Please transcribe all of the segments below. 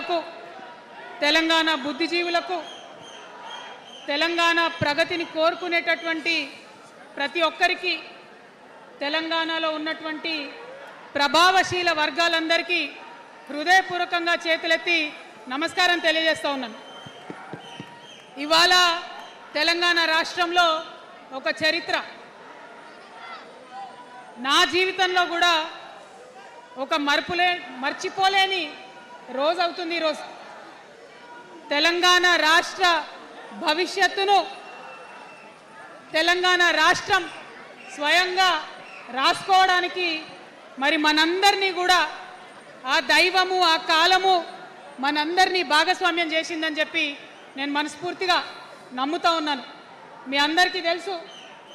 మేధావులకు, తెలంగాణ బుద్ధిజీవులకు, తెలంగాణ ప్రగతిని కోరుకునేటటువంటి ప్రతి ఒక్కరికి, తెలంగాణలో ఉన్నటువంటి ప్రభావశీల వర్గాలందరికీ హృదయపూర్వకంగా చేతులెత్తి నమస్కారం తెలియజేస్తా ఉన్నాను. ఇవాళ తెలంగాణ రాష్ట్రంలో ఒక చరిత్ర, నా జీవితంలో కూడా ఒక మర్చిపోలేని రోజు అవుతుంది ఈరోజు. తెలంగాణ రాష్ట్ర భవిష్యత్తును తెలంగాణ రాష్ట్రం స్వయంగా రాసుకోవడానికి మరి మనందరినీ కూడా ఆ దైవము, ఆ కాలము మనందరినీ భాగస్వామ్యం చేసిందని చెప్పి నేను మనస్ఫూర్తిగా నమ్ముతా ఉన్నాను. మీ అందరికీ తెలుసు,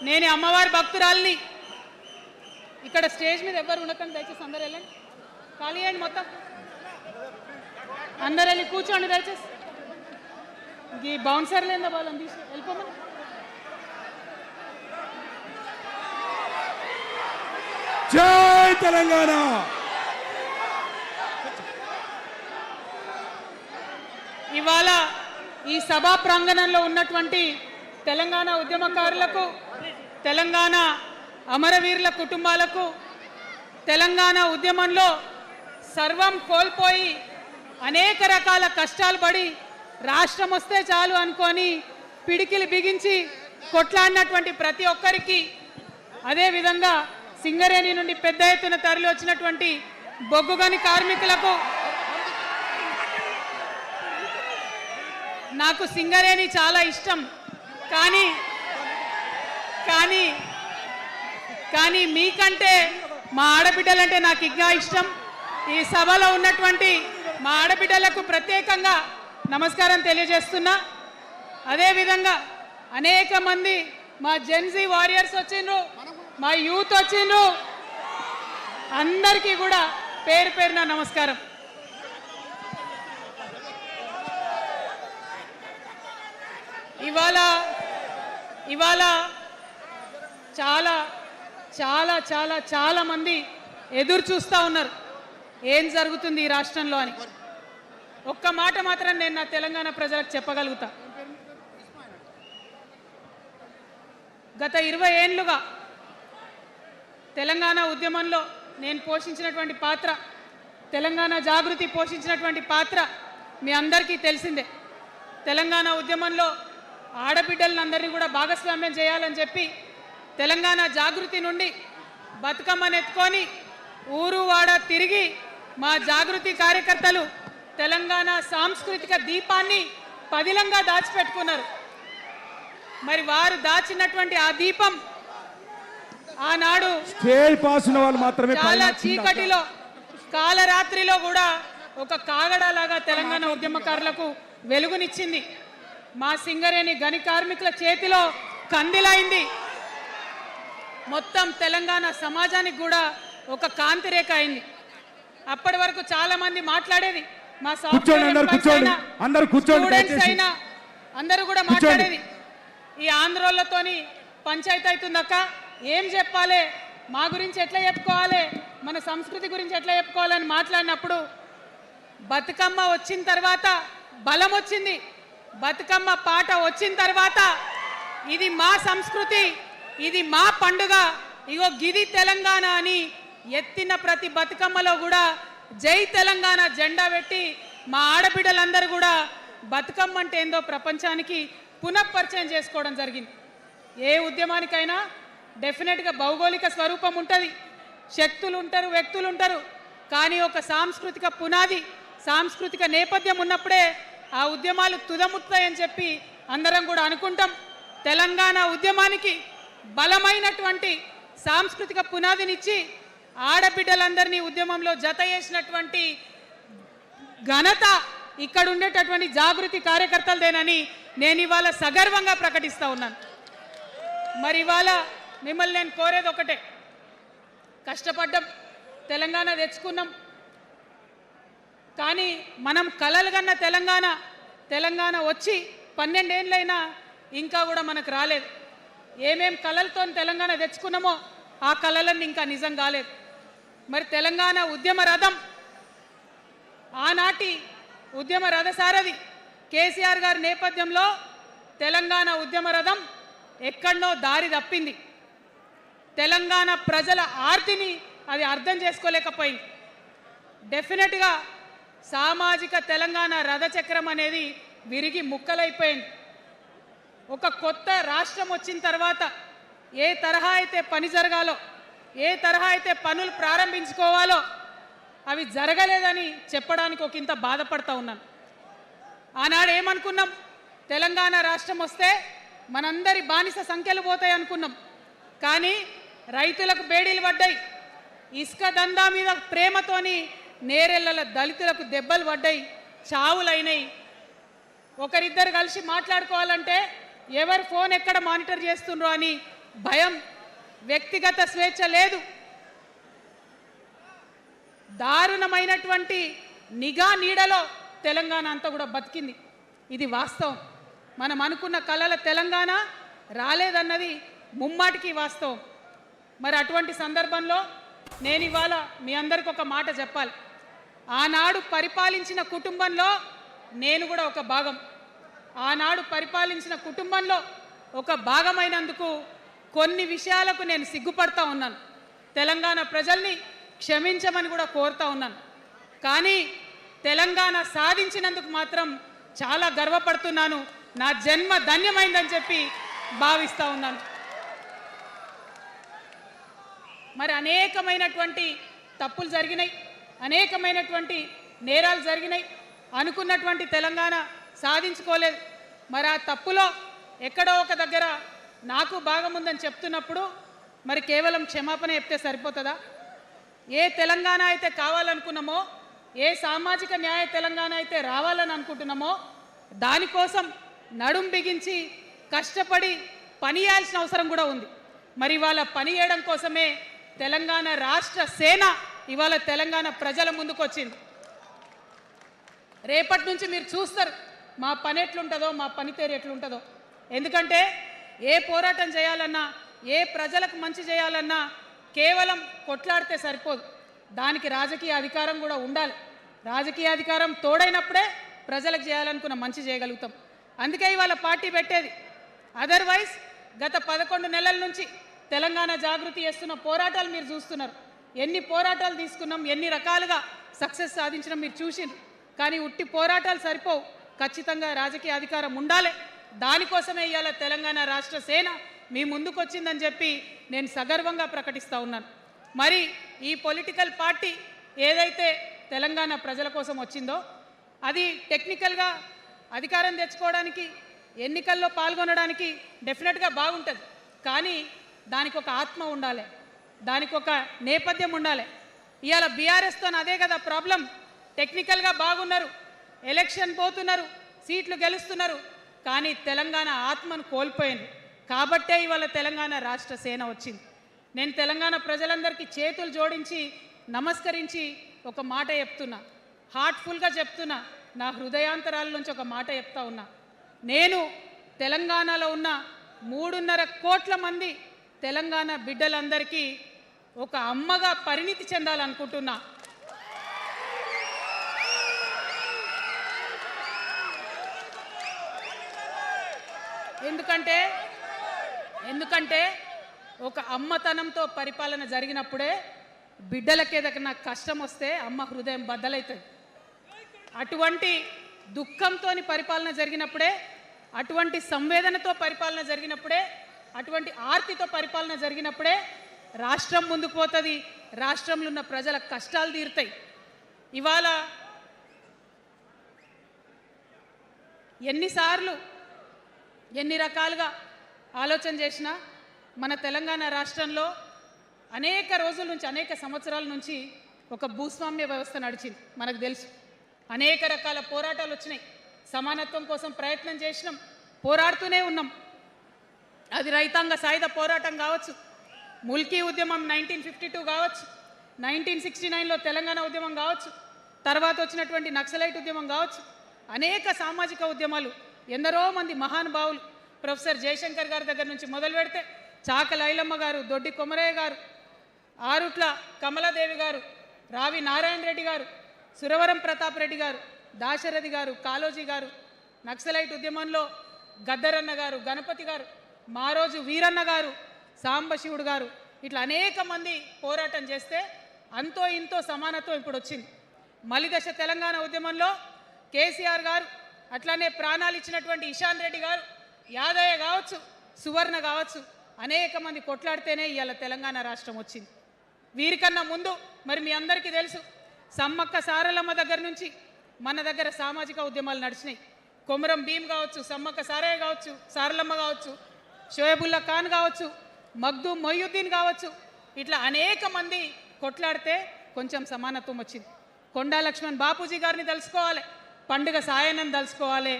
నేను అమ్మవారి భక్తురాలిని. ఇక్కడ స్టేజ్ మీద ఎవరు ఉండకండి, దయచేసి అందరు వెళ్ళండి, ఖాళీ అయ్యండి, మొత్తం అందరు వెళ్ళి కూర్చోండి దయచేసి. ఈ బౌన్సర్లు ఏందో వాళ్ళని తీసి వెళ్ళిపోమని. జై తెలంగాణ. ఇవాళ ఈ సభా ప్రాంగణంలో ఉన్నటువంటి తెలంగాణ ఉద్యమకారులకు, తెలంగాణ అమరవీరుల కుటుంబాలకు, తెలంగాణ ఉద్యమంలో సర్వం కోల్పోయి అనేక రకాల కష్టాలు పడి రాష్ట్రం వస్తే చాలు అనుకొని పిడికిలు బిగించి కొట్లాడినటువంటి ప్రతి ఒక్కరికి, అదేవిధంగా సింగరేణి నుండి పెద్ద ఎత్తున తరలి వచ్చినటువంటి బొగ్గుగని కార్మికులకు, నాకు సింగరేణి చాలా ఇష్టం, కానీ మీకంటే మా ఆడబిడ్డలంటే నాకు ఇంకా ఇష్టం. ఈ సభలో ఉన్నటువంటి మా ఆడబిడ్డలకు ప్రత్యేకంగా నమస్కారం తెలియజేస్తున్నా. అదేవిధంగా అనేక మంది మా జెన్జీ వారియర్స్ వచ్చిండ్రు, మా యూత్ వచ్చిండ్రు, అందరికీ కూడా పేరు పేరున నమస్కారం. ఇవాళ చాలా చాలా చాలా చాలా మంది ఎదురు చూస్తూ ఉన్నారు ఏం జరుగుతుంది ఈ రాష్ట్రంలో అని. ఒక్క మాట మాత్రం నేను నా తెలంగాణ ప్రజలకు చెప్పగలుగుతా. గత 20 ఏళ్లుగా తెలంగాణ ఉద్యమంలో నేను పోషించినటువంటి పాత్ర, తెలంగాణ జాగృతి పోషించినటువంటి పాత్ర మీ అందరికీ తెలిసిందే. తెలంగాణ ఉద్యమంలో ఆడబిడ్డలందరినీ కూడా భాగస్వామ్యం చేయాలని చెప్పి తెలంగాణ జాగృతి నుండి బతుకమ్మను ఎత్తుకొని ఊరు వాడ తిరిగి మా జాగృతి కార్యకర్తలు తెలంగాణ సాంస్కృతిక దీపాన్ని పదిలంగా దాచిపెట్టుకున్నారు. మరి వారు దాచినటువంటి ఆ దీపం ఆనాడు చాలా చీకటిలో, కాలరాత్రిలో కూడా ఒక కాగడాలాగా తెలంగాణ ఉద్యమకారులకు వెలుగునిచ్చింది. మా సింగరేణి గని కార్మికుల చేతిలో కందిలైంది. మొత్తం తెలంగాణ సమాజానికి కూడా ఒక కాంతి రేఖ అయింది. అప్పటి వరకు చాలా మంది మాట్లాడేది, మా స్టూడెంట్స్ అయినా అందరూ కూడా మాట్లాడేది, ఈ ఆంధ్రోళ్ళతోని పంచాయతీ అవుతుందక్క, ఏం చెప్పాలి, మా గురించి ఎట్లా చెప్పుకోవాలి, మన సంస్కృతి గురించి ఎట్లా చెప్పుకోవాలని మాట్లాడినప్పుడు బతుకమ్మ వచ్చిన తర్వాత బలం వచ్చింది. బతుకమ్మ పాట వచ్చిన తర్వాత ఇది మా సంస్కృతి, ఇది మా పండుగ, ఇగో గిది తెలంగాణ అని ఎత్తిన ప్రతి బతుకమ్మలో కూడా జై తెలంగాణ జెండా పెట్టి మా ఆడబిడ్డలందరూ కూడా బతుకమ్మ అంటే ఏందో ప్రపంచానికి పునఃపరిచయం చేసుకోవడం జరిగింది. ఏ ఉద్యమానికైనా డెఫినెట్గా భౌగోళిక స్వరూపం ఉంటుంది, శక్తులు ఉంటారు, వ్యక్తులు ఉంటారు, కానీ ఒక సాంస్కృతిక పునాది, సాంస్కృతిక నేపథ్యం ఉన్నప్పుడే ఆ ఉద్యమాలు తుదముట్టాయని చెప్పి అందరం కూడా అనుకుంటాం. తెలంగాణ ఉద్యమానికి బలమైనటువంటి సాంస్కృతిక పునాదినిచ్చి ఆడబిడ్డలందరినీ ఉద్యమంలో జత చేసినటువంటి ఘనత ఇక్కడ ఉండేటటువంటి జాగృతి కార్యకర్తలదేనని నేను ఇవాళ సగర్వంగా ప్రకటిస్తూ ఉన్నాను. మరి ఇవాళ మిమ్మల్ని నేను కోరేది ఒకటే, కష్టపడ్డాం, తెలంగాణ తెచ్చుకున్నాం, కానీ మనం కలలు కన్న తెలంగాణ వచ్చి 12 ఏళ్ళైనా ఇంకా కూడా మనకు రాలేదు. ఏమేం కలలతో తెలంగాణ తెచ్చుకున్నామో ఆ కలలన్నీ ఇంకా నిజం కాలేదు. మరి తెలంగాణ ఉద్యమ రథం ఆనాటి ఉద్యమ రథసారథి కేసీఆర్ గారి నేపథ్యంలో తెలంగాణ ఉద్యమ రథం ఎక్కడో దారి తప్పింది. తెలంగాణ ప్రజల ఆర్తిని అది అర్థం చేసుకోలేకపోయింది. డెఫినెట్గా సామాజిక తెలంగాణ రథచక్రం అనేది విరిగి ముక్కలైపోయింది. ఒక కొత్త రాష్ట్రం వచ్చిన తర్వాత ఏ తరహా అయితే పని జరగాలో, ఏ తరహా అయితే పనులు ప్రారంభించుకోవాలో అవి జరగలేదని చెప్పడానికి ఒక ఇంత బాధపడతా ఉన్నాను. ఆనాడు ఏమనుకున్నాం, తెలంగాణ రాష్ట్రం వస్తే మనందరి బానిస సంఖ్యలు పోతాయి అనుకున్నాం. కానీ రైతులకు బేడీలు పడ్డాయి, ఇసుక దందా మీద ప్రేమతోని నేరెళ్ళ దళితులకు దెబ్బలు పడ్డాయి, చావులైనాయి. ఒకరిద్దరు కలిసి మాట్లాడుకోవాలంటే ఎవరు ఫోన్ ఎక్కడ మానిటర్ చేస్తుండ్రో అని భయం, వ్యక్తిగత స్వేచ్ఛ లేదు. దారుణమైనటువంటి నిఘా నీడలో తెలంగాణ అంతా కూడా బతికింది. ఇది వాస్తవం. మనం అనుకున్న కలల తెలంగాణ రాలేదన్నది ముమ్మాటికి వాస్తవం. మరి అటువంటి సందర్భంలో నేను ఇవాళ మీ అందరికి ఒక మాట చెప్పాలి. ఆనాడు పరిపాలించిన కుటుంబంలో నేను కూడా ఒక భాగం. ఆనాడు పరిపాలించిన కుటుంబంలో ఒక భాగమైనందుకు కొన్ని విషయాలకు నేను సిగ్గుపడతా ఉన్నాను. తెలంగాణ ప్రజల్ని క్షమించమని కూడా కోరుతా ఉన్నాను. కానీ తెలంగాణ సాధించినందుకు మాత్రం చాలా గర్వపడుతున్నాను. నా జన్మ ధన్యమైందని చెప్పి భావిస్తూ ఉన్నాను. మరి అనేకమైనటువంటి తప్పులు జరిగినాయి, అనేకమైనటువంటి నేరాలు జరిగినాయి. అనుకున్నటువంటి తెలంగాణ సాధించుకోలేదు. మరి ఆ తప్పులో ఎక్కడో ఒక దగ్గర నాకు భాగం ఉందని చెప్తున్నప్పుడు మరి కేవలం క్షమాపణ చెప్తే సరిపోతుందా? ఏ తెలంగాణ అయితే కావాలనుకున్నామో, ఏ సామాజిక న్యాయ తెలంగాణ అయితే రావాలని అనుకుంటున్నామో దానికోసం నడుం బిగించి కష్టపడి పని చేయాల్సిన అవసరం కూడా ఉంది. మరి ఇవాళ పని చేయడం కోసమే తెలంగాణ రాష్ట్ర సేన ఇవాళ తెలంగాణ ప్రజల ముందుకు వచ్చింది. రేపటి నుంచి మీరు చూస్తారు మా పని ఎట్లుంటుందో, మా పనితీరు ఎట్లుంటుందో. ఎందుకంటే ఏ పోరాటం చేయాలన్నా, ఏ ప్రజలకు మంచి చేయాలన్నా కేవలం కొట్లాడితే సరిపోదు. దానికి రాజకీయ అధికారం కూడా ఉండాలి. రాజకీయ అధికారం తోడైనప్పుడే ప్రజలకు చేయాలనుకున్న మంచి చేయగలుగుతాం. అందుకే ఇవాళ పార్టీ పెట్టేది. అదర్వైజ్ గత 11 నెలల నుంచి తెలంగాణ జాగృతి చేస్తున్న పోరాటాలు మీరు చూస్తున్నారు. ఎన్ని పోరాటాలు తీసుకున్నాం, ఎన్ని రకాలుగా సక్సెస్ సాధించడం మీరు చూసిండ్రు. కానీ ఉట్టి పోరాటాలు సరిపోవు, ఖచ్చితంగా రాజకీయ అధికారం ఉండాలి. దానికోసమే ఇవాళ తెలంగాణ రాష్ట్ర సేన మీ ముందుకు వచ్చిందని చెప్పి నేను సగర్వంగా ప్రకటిస్తూ ఉన్నాను. మరి ఈ పొలిటికల్ పార్టీ ఏదైతే తెలంగాణ ప్రజల కోసం వచ్చిందో అది టెక్నికల్గా అధికారం తెచ్చుకోవడానికి, ఎన్నికల్లో పాల్గొనడానికి డెఫినెట్గా బాగుంటుంది. కానీ దానికి ఒక ఆత్మ ఉండాలి, దానికి ఒక నేపథ్యం ఉండాలి. ఇవాళ బీఆర్ఎస్తో అదే కదా ప్రాబ్లం. టెక్నికల్గా బాగున్నారు, ఎలక్షన్ పోతున్నారు, సీట్లు గెలుస్తున్నారు, కానీ తెలంగాణ ఆత్మను కోల్పోయింది. కాబట్టే ఇవాళ తెలంగాణ రాష్ట్ర సేన వచ్చింది. నేను తెలంగాణ ప్రజలందరికీ చేతులు జోడించి నమస్కరించి ఒక మాట చెప్తున్నా, హార్ట్ఫుల్గా చెప్తున్నా, నా హృదయాంతరాల నుంచి ఒక మాట చెప్తా ఉన్నా. నేను తెలంగాణలో ఉన్న 3.5 కోట్ల మంది తెలంగాణ బిడ్డలందరికీ ఒక అమ్మగా పరిణితి చెందాలనుకుంటున్నా. ఎందుకంటే ఒక అమ్మతనంతో పరిపాలన జరిగినప్పుడే బిడ్డలకి ఏదైనా కష్టం వస్తే అమ్మ హృదయం బద్దలవుతుంది. అటువంటి దుఃఖంతో పరిపాలన జరిగినప్పుడే, అటువంటి సంవేదనతో పరిపాలన జరిగినప్పుడే, అటువంటి ఆర్తితో పరిపాలన జరిగినప్పుడే రాష్ట్రం ముందుకు పోతుంది, రాష్ట్రంలో ఉన్న ప్రజల కష్టాలు తీరుతాయి. ఇవాళ ఎన్నిసార్లు ఎన్ని రకాలుగా ఆలోచన చేసినా మన తెలంగాణ రాష్ట్రంలో అనేక రోజుల నుంచి, అనేక సంవత్సరాల నుంచి ఒక భూస్వామ్య వ్యవస్థ నడిచింది. మనకు తెలుసు, అనేక రకాల పోరాటాలు వచ్చినాయి. సమానత్వం కోసం ప్రయత్నం చేసినాం, పోరాడుతూనే ఉన్నాం. అది రైతాంగ సాయుధ పోరాటం కావచ్చు, ముల్కీ ఉద్యమం 1952 కావచ్చు, 1969లో తెలంగాణ ఉద్యమం కావచ్చు, తర్వాత వచ్చినటువంటి నక్సలైట్ ఉద్యమం కావచ్చు, అనేక సామాజిక ఉద్యమాలు, ఎందరో మంది మహానుభావులు, ప్రొఫెసర్ జయశంకర్ గారి దగ్గర నుంచి మొదలు పెడితే చాక లైలమ్మ గారు, దొడ్డి కొమరయ్య గారు, ఆరుట్ల కమలాదేవి గారు, రావి నారాయణ రెడ్డి గారు, సురవరం ప్రతాప్ రెడ్డి గారు, దాశరథి గారు, కాళోజీ గారు, నక్సలైట్ ఉద్యమంలో గద్దరన్న గారు, గణపతి గారు, మారోజు వీరన్న గారు, సాంబశివుడు గారు, ఇట్లా అనేక మంది పోరాటం చేస్తే అంతో ఇంతో సమానత్వం ఇప్పుడు వచ్చింది. మలిదశ తెలంగాణ ఉద్యమంలో కేసీఆర్ గారు, అట్లానే ప్రాణాలు ఇచ్చినటువంటి ఇషాన్ రెడ్డి గారు, యాదయ్య కావచ్చు, సువర్ణ కావచ్చు, అనేక మంది కొట్లాడితేనే ఇవాళ తెలంగాణ రాష్ట్రం వచ్చింది. వీరికన్నా ముందు మరి మీ అందరికీ తెలుసు, సమ్మక్క సారలమ్మ దగ్గర నుంచి మన దగ్గర సామాజిక ఉద్యమాలు నడిచినాయి. కొమరం భీమ్ కావచ్చు, సమ్మక్క సారయ్య కావచ్చు, సారలమ్మ కావచ్చు, షోయబుల్లా ఖాన్ కావచ్చు, మగ్దూ మొయ్యుద్దీన్ కావచ్చు, ఇట్లా అనేక మంది కొట్లాడితే కొంచెం సమానత్వం వచ్చింది. కొండా లక్ష్మణ్ బాపూజీ గారిని తెలుసుకోవాలి, పండుగ సాయనని తెలుసుకోవాలి,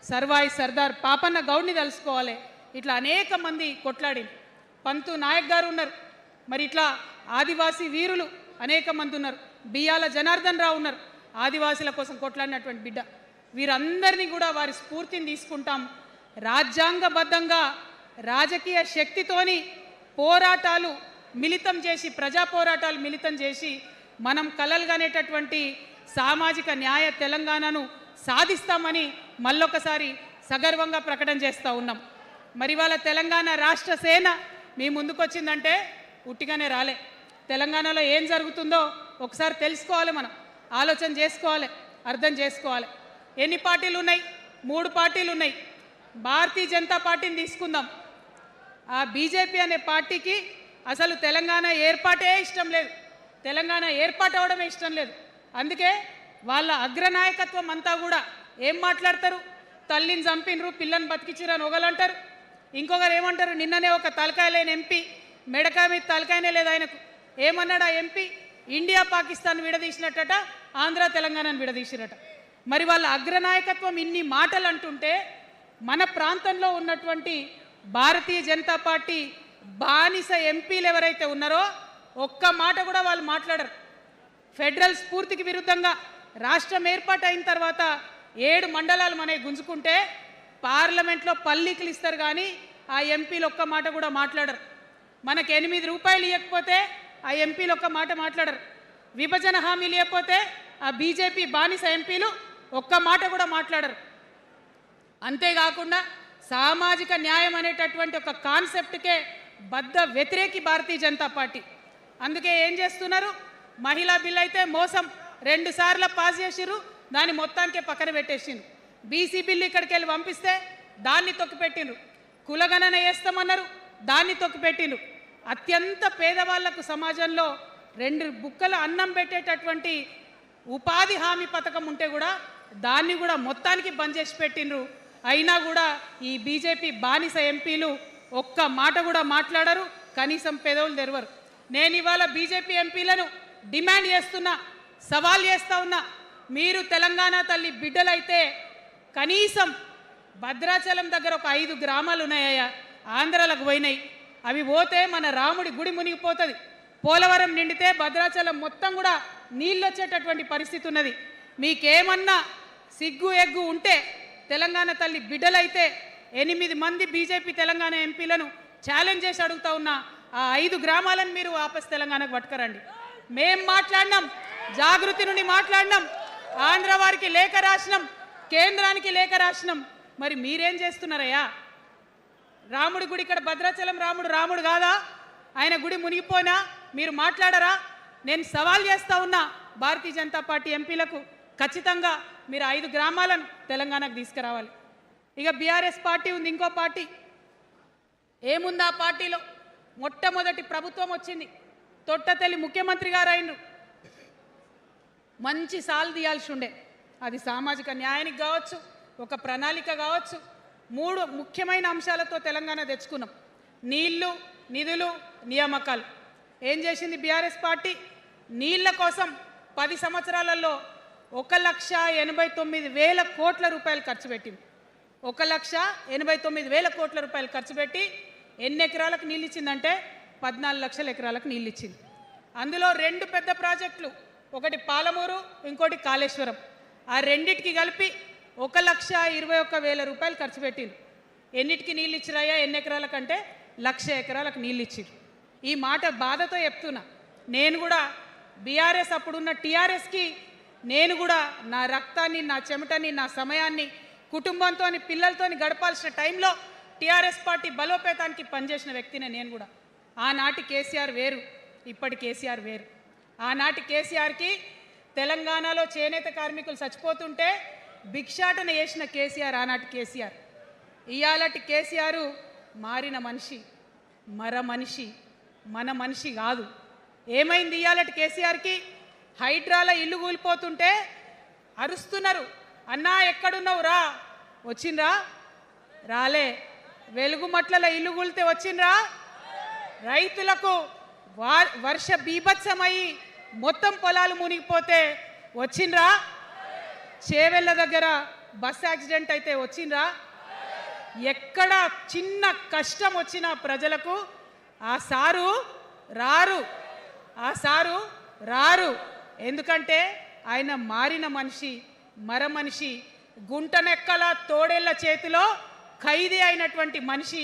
సర్వాయి సర్దార్ పాపన్న గౌడ్ని తెలుసుకోవాలి. ఇట్లా అనేక మంది కొట్లాడింది. పంతు నాయక్ గారు ఉన్నారు, మరి ఇట్లా ఆదివాసీ వీరులు అనేక మంది ఉన్నారు. బియ్యాల జనార్దన్ రావు ఉన్నారు, ఆదివాసీల కోసం కొట్లాడినటువంటి బిడ్డ. వీరందరినీ కూడా వారి స్ఫూర్తిని తీసుకుంటాం. రాజ్యాంగబద్ధంగా రాజకీయ శక్తితోని పోరాటాలు మిళితం చేసి, ప్రజా పోరాటాలు మిళితం చేసి మనం కలలుగానేటటువంటి సామాజిక న్యాయ తెలంగాణను సాధిస్తామని మళ్ళొకసారి సగర్వంగా ప్రకటన చేస్తూ ఉన్నాం. మరి వాళ్ళ తెలంగాణ రాష్ట్ర సేన మీ ముందుకొచ్చిందంటే ఉట్టిగానే రాలే. తెలంగాణలో ఏం జరుగుతుందో ఒకసారి తెలుసుకోవాలి, మనం ఆలోచన చేసుకోవాలి, అర్థం చేసుకోవాలి. ఎన్ని పార్టీలు ఉన్నాయి? 3 పార్టీలు ఉన్నాయి. భారతీయ జనతా పార్టీని తీసుకుందాం. ఆ బీజేపీ అనే పార్టీకి అసలు తెలంగాణ ఏర్పాటే ఇష్టం లేదు, తెలంగాణ ఏర్పాటు అవడమే ఇష్టం లేదు. అందుకే వాళ్ళ అగ్రనాయకత్వం అంతా కూడా ఏం మాట్లాడతారు? తల్లిని చంపినరు, పిల్లని బతికించారు అని ఒకలంటారు. ఇంకొకరు ఏమంటారు? నిన్ననే ఒక తలకాయ లేని ఎంపీ, మెడకాయ మీద తలకాయనే లేదు ఆయనకు, ఏమన్నాడు ఆ ఎంపీ? ఇండియా పాకిస్తాన్ విడదీసినట్టట, ఆంధ్ర తెలంగాణను విడదీసిరట. మరి వాళ్ళ అగ్రనాయకత్వం ఇన్ని మాటలు అంటుంటే మన ప్రాంతంలో ఉన్నటువంటి భారతీయ జనతా పార్టీ బానిస ఎంపీలు ఎవరైతే ఉన్నారో ఒక్క మాట కూడా వాళ్ళు మాట్లాడరు. ఫెడరల్ స్ఫూర్తికి విరుద్ధంగా రాష్ట్రం ఏర్పాటు అయిన తర్వాత 7 మండలాలు మనకి గుంజుకుంటే పార్లమెంట్లో పల్లీకులు ఇస్తారు, కానీ ఆ ఎంపీలు ఒక్క మాట కూడా మాట్లాడరు. మనకు 8 రూపాయలు ఇవ్వకపోతే ఆ ఎంపీలు ఒక్క మాట మాట్లాడరు. విభజన హామీలు ఇవ్వకపోతే ఆ బీజేపీ బానిస ఎంపీలు ఒక్క మాట కూడా మాట్లాడరు. అంతేకాకుండా సామాజిక న్యాయం అనేటటువంటి ఒక కాన్సెప్ట్కే బద్ద వ్యతిరేకి భారతీయ జనతా పార్టీ. అందుకే ఏం చేస్తున్నారు? మహిళా బిల్ అయితే మోసం, 2 సార్లు పాస్ చేసిర్రు, దాన్ని మొత్తానికే పక్కన పెట్టేసిండ్రు. బీసీ బిల్లు ఇక్కడికి వెళ్ళి పంపిస్తే దాన్ని తొక్కిపెట్టిండ్రు. కులగణన వేస్తామన్నారు, దాన్ని తొక్కిపెట్టిండ్రు. అత్యంత పేదవాళ్లకు సమాజంలో 2 బుక్కల అన్నం పెట్టేటటువంటి ఉపాధి హామీ పథకం ఉంటే కూడా దాన్ని కూడా మొత్తానికి బంద్ చేసి పెట్టిండ్రు. అయినా కూడా ఈ బీజేపీ బానిస ఎంపీలు ఒక్క మాట కూడా మాట్లాడరు, కనీసం పెదవులు తెరవరు. నేను ఇవాళ బీజేపీ ఎంపీలను డిమాండ్ చేస్తున్నా, సవాల్ చేస్తా ఉన్నా, మీరు తెలంగాణ తల్లి బిడ్డలైతే కనీసం భద్రాచలం దగ్గర ఒక 5 గ్రామాలు ఉన్నాయా, ఆంధ్రాలకు పోయినాయి, అవి పోతే మన రాముడి గుడి మునిగిపోతుంది. పోలవరం నిండితే భద్రాచలం మొత్తం కూడా నీళ్ళు వచ్చేటటువంటి పరిస్థితి ఉన్నది. మీకేమన్నా సిగ్గు ఎగ్గు ఉంటే తెలంగాణ తల్లి బిడ్డలైతే 8 మంది బీజేపీ తెలంగాణ ఎంపీలను ఛాలెంజ్ చేసి అడుగుతా ఉన్నా, ఆ 5 గ్రామాలను మీరు వాపస్ తెలంగాణకు పట్టుకరండి. మేం మాట్లాడినాం, జాగృతి నుండి మాట్లాడినాం, ఆంధ్ర వారికి లేఖ రాసినాం, కేంద్రానికి లేఖ రాసినాం. మరి మీరేం చేస్తున్నారయ్యా? రాముడి గుడి ఇక్కడ భద్రాచలం రాముడు కాదా? ఆయన గుడి మునిగిపోయినా మీరు మాట్లాడరా? నేను సవాల్ చేస్తా ఉన్నా భారతీయ జనతా పార్టీ ఎంపీలకు, ఖచ్చితంగా మీరు 5 గ్రామాలను తెలంగాణకు తీసుకురావాలి. ఇక బీఆర్ఎస్ పార్టీ ఉంది, ఇంకో పార్టీ. ఏముంది ఆ పార్టీలో? మొట్టమొదటి ప్రభుత్వం వచ్చింది, తొట్టతల్లి ముఖ్యమంత్రి గారు అయినరు. మంచి సాలు తీయాల్సి ఉండే, అది సామాజిక న్యాయానికి కావచ్చు, ఒక ప్రణాళిక కావచ్చు. 3 ముఖ్యమైన అంశాలతో తెలంగాణ తెచ్చుకున్నాం: నీళ్లు, నిధులు, నియామకాలు. ఏం చేసింది బీఆర్ఎస్ పార్టీ? నీళ్ల కోసం 10 సంవత్సరాలలో 1,89,000 కోట్ల రూపాయలు ఖర్చు పెట్టింది. 1,89,000 కోట్ల రూపాయలు ఖర్చు పెట్టి ఎన్ని ఎకరాలకు నీళ్ళు ఇచ్చిందంటే 14 లక్షల ఎకరాలకు నీళ్ళు ఇచ్చింది. అందులో 2 పెద్ద ప్రాజెక్టులు, ఒకటి పాలమూరు, ఇంకోటి కాళేశ్వరం. ఆ రెండిటికి కలిపి 1,21,000 రూపాయలు ఖర్చు పెట్టింది. ఎన్నిటికి నీళ్ళు ఇచ్చిరాయా? ఎన్ని ఎకరాలకంటే 1,00,000 ఎకరాలకు నీళ్ళు ఇచ్చిరు. ఈ మాట బాధతో చెప్తున్నా. నేను కూడా బీఆర్ఎస్ అప్పుడున్న టీఆర్ఎస్కి నేను కూడా నా రక్తాన్ని, నా చెమటని, నా సమయాన్ని కుటుంబంతో, పిల్లలతో గడపాల్సిన టైంలో టీఆర్ఎస్ పార్టీ బలోపేతానికి పనిచేసిన వ్యక్తినే నేను కూడా. ఆనాటి కేసీఆర్ వేరు, ఇప్పటి కేసీఆర్ వేరు. ఆనాటి కేసీఆర్కి తెలంగాణలో చేనేత కార్మికులు చచ్చిపోతుంటే భిక్షాటన చేసిన కేసీఆర్ ఆనాటి కేసీఆర్. ఇయాలటి కేసీఆర్ మారిన మనిషి, మనిషి, మన మనిషి కాదు. ఏమైంది ఇయాలటి కేసీఆర్కి? హైడ్రాల ఇల్లు కూలిపోతుంటే అరుస్తున్నారు, అన్నా ఎక్కడున్నావు రా, వచ్చిండ్రా? రాలే. వెలుగుమట్ల ఇల్లు కూలితే వచ్చిండ్రా? రైతులకు వర్ష బీభత్సమయ్యి మొత్తం పొలాలు మునిగిపోతే వచ్చిండ్రా? చేవెళ్ళ దగ్గర బస్ యాక్సిడెంట్ అయితే వచ్చిండ్రా? ఎక్కడ చిన్న కష్టం వచ్చినా ప్రజలకు ఆ సారు రారు, ఆ సారు రారు. ఎందుకంటే ఆయన మారిన మనిషి, మనిషి, గుంటనెక్కల తోడేళ్ల చేతిలో ఖైదీ అయినటువంటి మనిషి,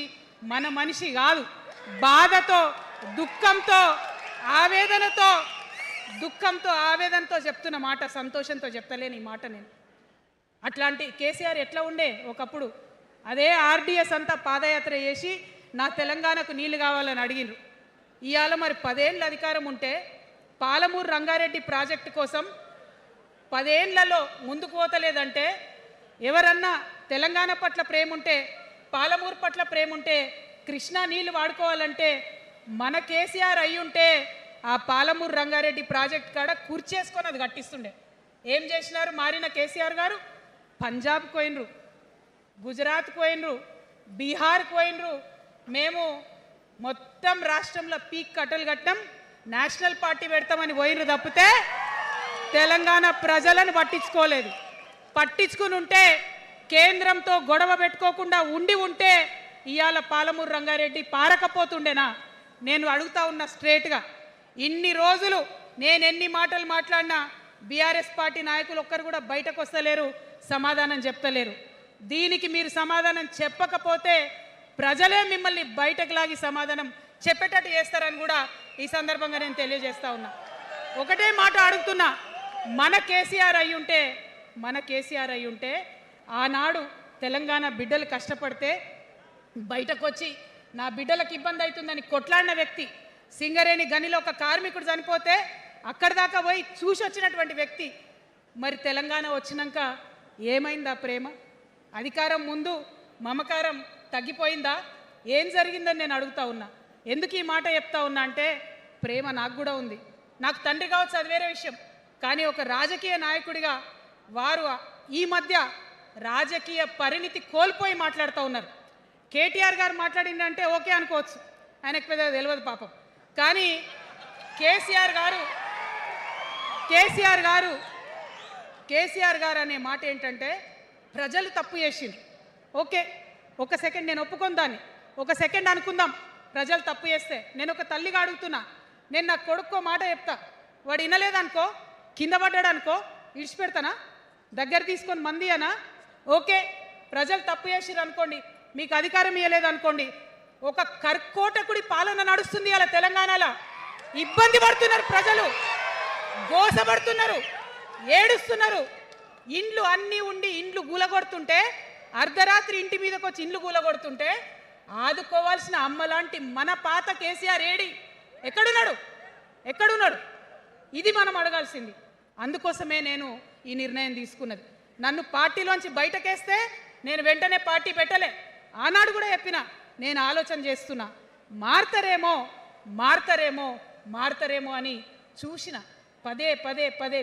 మన మనిషి కాదు. బాధతో, దుఃఖంతో, ఆవేదనతో చెప్తున్న మాట, సంతోషంతో చెప్తలేని ఈ మాట నేను. అట్లాంటి కేసీఆర్ ఎట్లా ఉండే ఒకప్పుడు? అదే ఆర్డీఎస్ అంతా పాదయాత్ర చేసి నా తెలంగాణకు నీళ్లు కావాలని అడిగినారు. ఇవాళ మరి 10 ఏళ్ళ అధికారం ఉంటే పాలమూరు రంగారెడ్డి ప్రాజెక్టు కోసం 10 ఏళ్లలో ముందుకు పోతలేదంటే, ఎవరన్నా తెలంగాణ పట్ల ప్రేమ ఉంటే, పాలమూరు పట్ల ప్రేమ ఉంటే, కృష్ణా నీళ్లు వాడుకోవాలంటే మన కేసీఆర్ అయ్యుంటే ఆ పాలమూరు రంగారెడ్డి ప్రాజెక్ట్ కాడ కూర్చేసుకొని అది కట్టిస్తుండే. ఏం చేసినారు మారిన కేసీఆర్ గారు? పంజాబ్కి పోయినరు, గుజరాత్కి పోయినరు, బీహార్కి పోయినరు. మేము మొత్తం రాష్ట్రంలో పీక్ కట్టలు కట్టం, నేషనల్ పార్టీ పెడతామని పోయినరు తప్పితే తెలంగాణ ప్రజలను పట్టించుకోలేదు. పట్టించుకుని ఉంటే, కేంద్రంతో గొడవ పెట్టుకోకుండా ఉంటే ఇవాళ పాలమూరు రంగారెడ్డి పారకపోతుండేనా? నేను అడుగుతా ఉన్నా స్ట్రేట్గా. ఇన్ని రోజులు నేను ఎన్ని మాటలు మాట్లాడినా బీఆర్ఎస్ పార్టీ నాయకులు ఒక్కరు కూడా బయటకు వస్తలేరు, సమాధానం చెప్తలేరు. దీనికి మీరు సమాధానం చెప్పకపోతే ప్రజలే మిమ్మల్ని బయటకు లాగి సమాధానం చెప్పేటట్టు చేస్తారని కూడా ఈ సందర్భంగా నేను తెలియజేస్తా ఉన్నా. ఒకటే మాట అడుగుతున్నా, మన కేసీఆర్ అయి ఉంటే ఆనాడు తెలంగాణ బిడ్డలు కష్టపడితే బయటకు వచ్చి నా బిడ్డలకు ఇబ్బంది అవుతుందని కొట్లాడిన వ్యక్తి, సింగరేణి గనిలో ఒక కార్మికుడు చనిపోతే అక్కడి దాకా పోయి చూసి వచ్చినటువంటి వ్యక్తి, మరి తెలంగాణ వచ్చినాక ఏమైందా ప్రేమ? అధికారం ముందు మమకారం తగ్గిపోయిందా? ఏం జరిగిందని నేను అడుగుతా ఉన్నా. ఎందుకు ఈ మాట చెప్తా ఉన్నా అంటే, ప్రేమ నాకు కూడా ఉంది. నాకు తండ్రి కావచ్చు, అది వేరే విషయం. కానీ ఒక రాజకీయ నాయకుడిగా వారు ఈ మధ్య రాజకీయ పరిణితి కోల్పోయి మాట్లాడుతూ ఉన్నారు. కేటీఆర్ గారు మాట్లాడిందంటే ఓకే అనుకోవచ్చు, ఆయనకు పెద్దగా తెలియదు పాపం. కానీ కేసీఆర్ గారు అనే మాట ఏంటంటే, ప్రజలు తప్పు చేసిండ్రు. ఓకే, ఒక సెకండ్ నేను ఒప్పుకొని దాన్ని, ఒక సెకండ్ అనుకుందాం. ప్రజలు తప్పు చేస్తే నేను ఒక తల్లిగా అడుగుతున్నా, నేను నా కొడుకో మాట చెప్తా, వాడు వినలేదనుకో, కింద పడ్డాడు అనుకో, ఇడిచిపెడతానా? దగ్గర తీసుకొని మంది అనా? ఓకే, ప్రజలు తప్పు చేసిర్రు అనుకోండి, మీకు అధికారం ఇవ్వలేదు అనుకోండి, ఒక కర్కోటకుడి పాలన నడుస్తుంది అలా తెలంగాణలో. ఇబ్బంది పడుతున్నారు ప్రజలు, గోసపడుతున్నారు, ఏడుస్తున్నారు. ఇండ్లు అన్నీ ఉండి ఇండ్లు గూలగొడుతుంటే, అర్ధరాత్రి ఇంటి మీదకి వచ్చి ఇండ్లు గూలగొడుతుంటే ఆదుకోవాల్సిన అమ్మలాంటి మన పాత కేసీఆర్ ఏడి? ఎక్కడున్నాడు? ఇది మనం అడగాల్సింది. అందుకోసమే నేను ఈ నిర్ణయం తీసుకున్నది. నన్ను పార్టీలోంచి బయటకేస్తే నేను వెంటనే పార్టీ పెట్టలే. ఆనాడు కూడా చెప్పిన, నేను ఆలోచన చేస్తున్నా, మారతారేమో అని చూసిన, పదే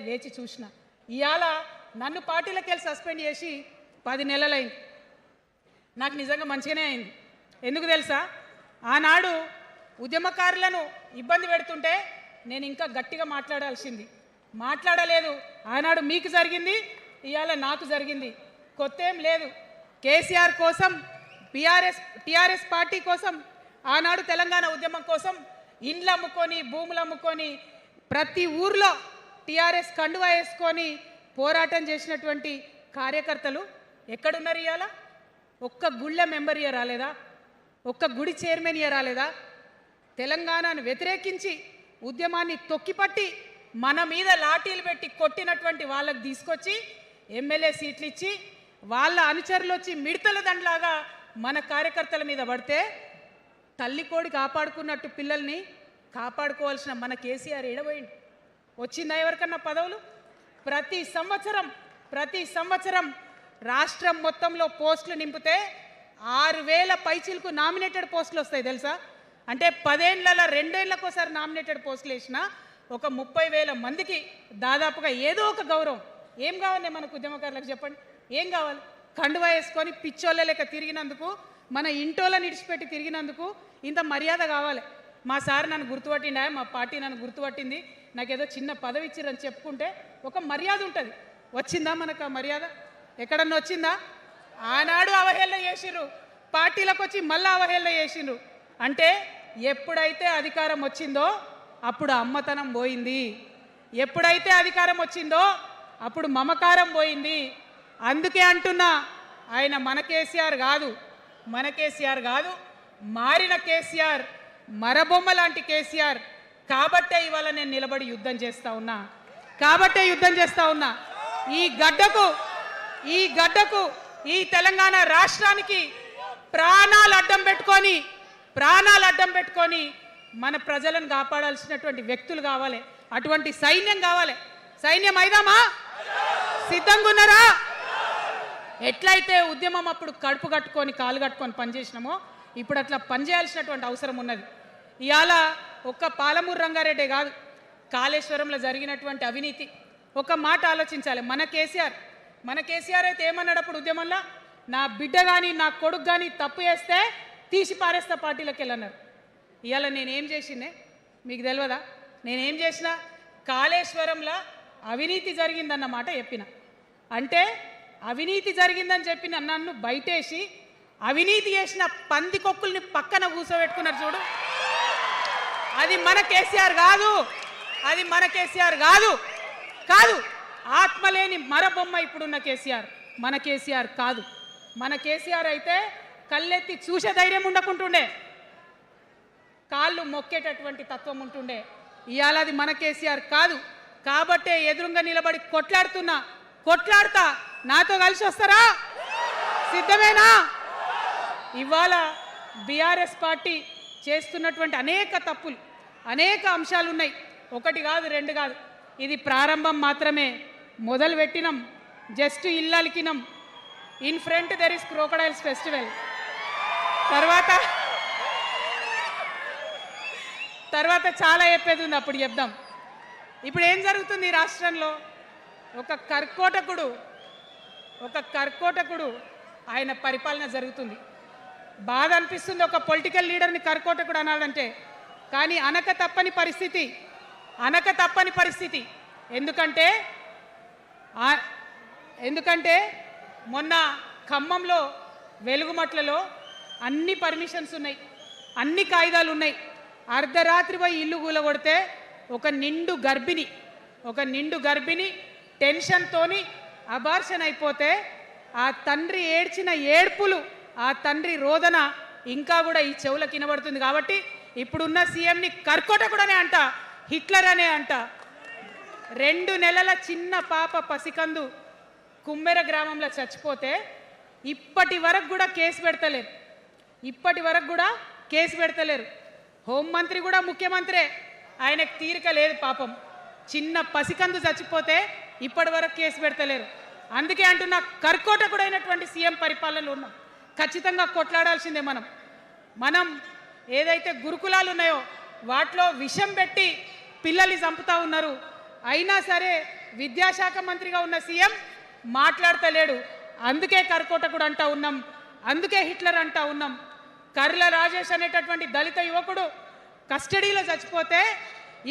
వేచి చూసిన. ఇవాళ నన్ను పార్టీలోకి వెళ్ళి సస్పెండ్ చేసి 10 నెలలైంది. నాకు నిజంగా మంచిగానే అయింది. ఎందుకు తెలుసా? ఆనాడు ఉద్యమకారులను ఇబ్బంది పెడుతుంటే నేను ఇంకా గట్టిగా మాట్లాడలేదు. ఆనాడు మీకు జరిగింది, ఇవాళ నాకు జరిగింది. కొత్త ఏం లేదు. కేసీఆర్ కోసం, టీఆర్ఎస్ పార్టీ కోసం, ఆనాడు తెలంగాణ ఉద్యమం కోసం ఇండ్లు అమ్ముకొని, భూములు అమ్ముకొని, ప్రతి ఊర్లో టీఆర్ఎస్ కండువా వేసుకొని పోరాటం చేసినటువంటి కార్యకర్తలు ఎక్కడున్నారు ఇవాళ? ఒక్క గుళ్ళ మెంబర్ ఇయర్ రాలేదా? ఒక్క గుడి చైర్మన్ ఇయర్ రాలేదా? తెలంగాణను వ్యతిరేకించి ఉద్యమాన్ని తొక్కిపట్టి మన మీద లాఠీలు పెట్టి కొట్టినటువంటి వాళ్ళకి తీసుకొచ్చి ఎమ్మెల్యే సీట్లు ఇచ్చి వాళ్ళ అనుచరులు వచ్చి మిడతల దండలాగా మన కార్యకర్తల మీద పడితే తల్లి కోడి కాపాడుకున్నట్టు పిల్లల్ని కాపాడుకోవాల్సిన మన కేసీఆర్ ఏడబోయింది. వచ్చిందా ఎవరికన్నా పదవులు? ప్రతి సంవత్సరం రాష్ట్రం మొత్తంలో పోస్టులు నింపితే 6,000 పైచిలకు నామినేటెడ్ పోస్టులు వస్తాయి తెలుసా? అంటే 10 ఏళ్ళ 2 ఏళ్ళకోసారి నామినేటెడ్ పోస్టులు వేసినా ఒక 30,000 మందికి దాదాపుగా ఏదో ఒక గౌరవం. ఏం కావాలి మనకు ఉద్యమకారులకు చెప్పండి? ఏం కావాలి? కండువా వేసుకొని పిచ్చోళ్ళ లెక్క తిరిగినందుకు, మన ఇంటోళ్ళని ఇడిచిపెట్టి తిరిగినందుకు ఇంత మర్యాద కావాలి. మా సార్ నన్ను గుర్తుపట్టిండా, మా పార్టీ నన్ను గుర్తుపట్టింది, నాకేదో చిన్న పదవి ఇచ్చిరని చెప్పుకుంటే ఒక మర్యాద ఉంటుంది. వచ్చిందా మనకు ఆ మర్యాద? ఎక్కడన్నా వచ్చిందా? ఆనాడు అవహేళన చేసిర్రు, పార్టీలకు వచ్చి మళ్ళీ అవహేళన చేసిండ్రు. అంటే ఎప్పుడైతే అధికారం వచ్చిందో అప్పుడు అమ్మతనం పోయింది, ఎప్పుడైతే అధికారం వచ్చిందో అప్పుడు మమకారం పోయింది. అందుకే అంటున్నా, ఆయన మన కేసీఆర్ కాదు, మారిన కేసీఆర్, మరబొమ్మ లాంటి కేసీఆర్. కాబట్టే ఇవాళ నేను నిలబడి యుద్ధం చేస్తా ఉన్నా. ఈ గడ్డకు ఈ తెలంగాణ రాష్ట్రానికి ప్రాణాలు అడ్డం పెట్టుకొని మన ప్రజలను కాపాడాల్సినటువంటి వ్యక్తులు కావాలి, అటువంటి సైన్యం కావాలి. సైన్యం అయిదామా? సిద్ధంగా ఉన్నారా? ఎట్లయితే ఉద్యమం అప్పుడు కడుపు కట్టుకొని కాలు కట్టుకొని పనిచేసినామో ఇప్పుడు అట్లా పనిచేయాల్సినటువంటి అవసరం ఉన్నది. ఇవాళ ఒక్క పాలమూరు రంగారెడ్డి కాదు, కాళేశ్వరంలో జరిగినటువంటి అవినీతి. ఒక మాట ఆలోచించాలి. మన కేసీఆర్ అయితే ఏమన్నాడు అప్పుడు ఉద్యమంలో? నా బిడ్డ కానీ నా కొడుకు కానీ తప్పు చేస్తే తీసి పారేస్తా పార్టీలకు వెళ్ళన్నారు. ఇవాళ నేనేం చేసిందే మీకు తెలియదా? నేనేం చేసినా కాళేశ్వరంలో అవినీతి జరిగిందన్నమాట చెప్పిన. అంటే అవినీతి జరిగిందని చెప్పిన నన్ను బయటేసి అవినీతి చేసిన పందికొక్కుల్ని పక్కన కూర్చోబెట్టుకున్నారు చూడు. అది మన కేసీఆర్ కాదు. ఆత్మలేని మరబొమ్మ ఇప్పుడున్న కేసీఆర్. మన కేసీఆర్ కాదు. మన కేసీఆర్ అయితే కళ్ళెత్తి చూసే ధైర్యం ఉండకుంటుండే, కాళ్ళు మొక్కేటటువంటి తత్వం ఉంటుండే. ఇవాళ అది మన కేసీఆర్ కాదు. కాబట్టే ఎదురుగా నిలబడి కొట్లాడుతా. నాతో కలిసి వస్తారా? సిద్ధమేనా? ఇవాళ బీఆర్ఎస్ పార్టీ చేస్తున్నటువంటి అనేక తప్పులు, అనేక అంశాలు ఉన్నాయి. ఒకటి కాదు, రెండు కాదు. ఇది ప్రారంభం మాత్రమే. మొదలు పెట్టినాం, జస్ట్ ఇల్లలికినాం. In front there is crocodiles festival. తర్వాత చాలా చెప్పేది ఉంది, అప్పుడు చెప్దాం. ఇప్పుడు ఏం జరుగుతుంది ఈ రాష్ట్రంలో? ఒక కర్కోటకుడు ఆయన పరిపాలన జరుగుతుంది. బాధ అనిపిస్తుంది ఒక పొలిటికల్ లీడర్ని కర్కోటకుడు అనాలంటే. కానీ అనక తప్పని పరిస్థితి. ఎందుకంటే మొన్న ఖమ్మంలో వెలుగుమట్లలో అన్ని పర్మిషన్స్ ఉన్నాయి, అన్ని కాయిదాలు ఉన్నాయి. అర్ధరాత్రి పోయి ఇల్లు కూలగొడితే ఒక నిండు గర్భిణి టెన్షన్తోని అబార్షన్ అయిపోతే ఆ తండ్రి ఏడ్చిన ఏడ్పులు, ఆ తండ్రి రోదన ఇంకా కూడా ఈ చెవులకు వినబడుతుంది. కాబట్టి ఇప్పుడున్న సీఎంని కర్కోటకుడనే అంట, హిట్లర్ అనే అంట. 2 నెలల చిన్న పాప పసికందు కుమ్మెర గ్రామంలో చచ్చిపోతే ఇప్పటి వరకు కూడా కేసు పెడతలేరు. హోంమంత్రి కూడా ముఖ్యమంత్రే, ఆయనకు తీరిక లేదు పాపం. చిన్న పసికందు చచ్చిపోతే ఇప్పటి వరకు కేసు పెడతలేరు. అందుకే అంటున్నా, కర్కోటకుడైనటువంటి సీఎం పరిపాలనలో ఉన్నాం. ఖచ్చితంగా కొట్లాడాల్సిందే. మనం ఏదైతే గురుకులాలు ఉన్నాయో వాటిలో విషం పెట్టి పిల్లల్ని చంపుతా ఉన్నారు. అయినా సరే విద్యాశాఖ మంత్రిగా ఉన్న సీఎం మాట్లాడతలేడు. అందుకే కర్కోటకుడు అంటా ఉన్నాం, అందుకే హిట్లర్ అంటా ఉన్నాం. కర్ల రాజేష్ అనేటటువంటి దళిత యువకుడు కస్టడీలో చచ్చిపోతే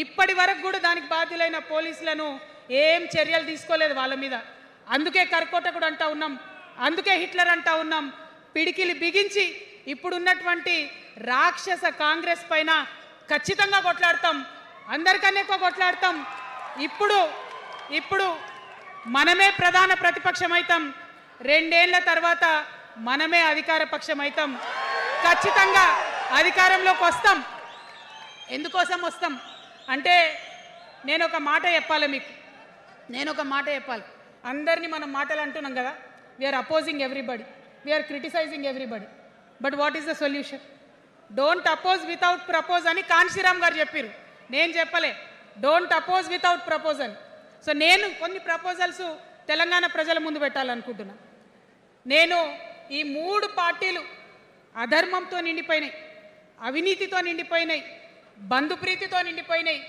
ఇప్పటి వరకు కూడా దానికి బాధ్యులైన పోలీసులను ఏం చర్యలు తీసుకోలేదు వాళ్ళ మీద. అందుకే కర్కోటకుడు అంటా ఉన్నాం, అందుకే హిట్లర్ అంటా ఉన్నాం. పిడికిలి బిగించి ఇప్పుడున్నటువంటి రాక్షస కాంగ్రెస్ పైన ఖచ్చితంగా కొట్లాడతాం, అందరికన్నా ఎక్కువ కొట్లాడతాం. ఇప్పుడు మనమే ప్రధాన ప్రతిపక్షం అవుతాం. 2 ఏళ్ల తర్వాత మనమే అధికార పక్షం అవుతాం. ఖచ్చితంగా అధికారంలోకి వస్తాం. ఎందుకోసం వస్తాం అంటే నేను ఒక మాట చెప్పాలి మీకు, నేను ఒక మాట చెప్పాలి. అందరినీ మనం మాటలు అంటున్నాం కదా, we're opposing everybody, we're criticizing everybody, but what is the solution? Don't oppose without propose అని కాన్షీరామ్ గారు చెప్పారు, నేను చెప్పలే. డోంట్ అపోజ్ వితౌట్ ప్రపోజ్ అని. సో నేను కొన్ని ప్రపోజల్స్ తెలంగాణ ప్రజల ముందు పెట్టాలనుకుంటున్నా. నేను ఈ 3 పార్టీలు అధర్మంతో నిండిపోయినాయి, అవినీతితో నిండిపోయినాయి, బంధుప్రీతితో నిండిపోయినాయి,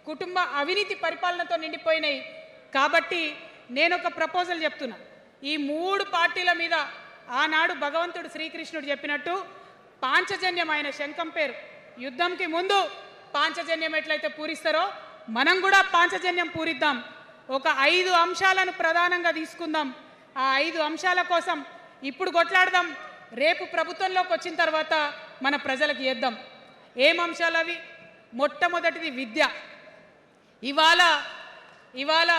కుటుంబ అవినీతి పరిపాలనతో నిండిపోయినాయి. కాబట్టి నేను ఒక ప్రపోజల్ చెప్తున్నా. ఈ 3 పార్టీల మీద ఆనాడు భగవంతుడు శ్రీకృష్ణుడు చెప్పినట్టు పాంచజన్యం, ఆయన శంఖం పేరు, యుద్ధంకి ముందు పాంచజన్యం ఎట్లయితే పూరిస్తారో మనం కూడా పాంచజన్యం పూరిద్దాం. ఒక 5 అంశాలను ప్రధానంగా తీసుకుందాం. ఆ 5 అంశాల కోసం ఇప్పుడు కొట్లాడదాం, రేపు ప్రభుత్వంలోకి వచ్చిన తర్వాత మన ప్రజలకు ఇద్దాం. ఏం అంశాలు అవి? మొట్టమొదటిది విద్య. ఇవాళ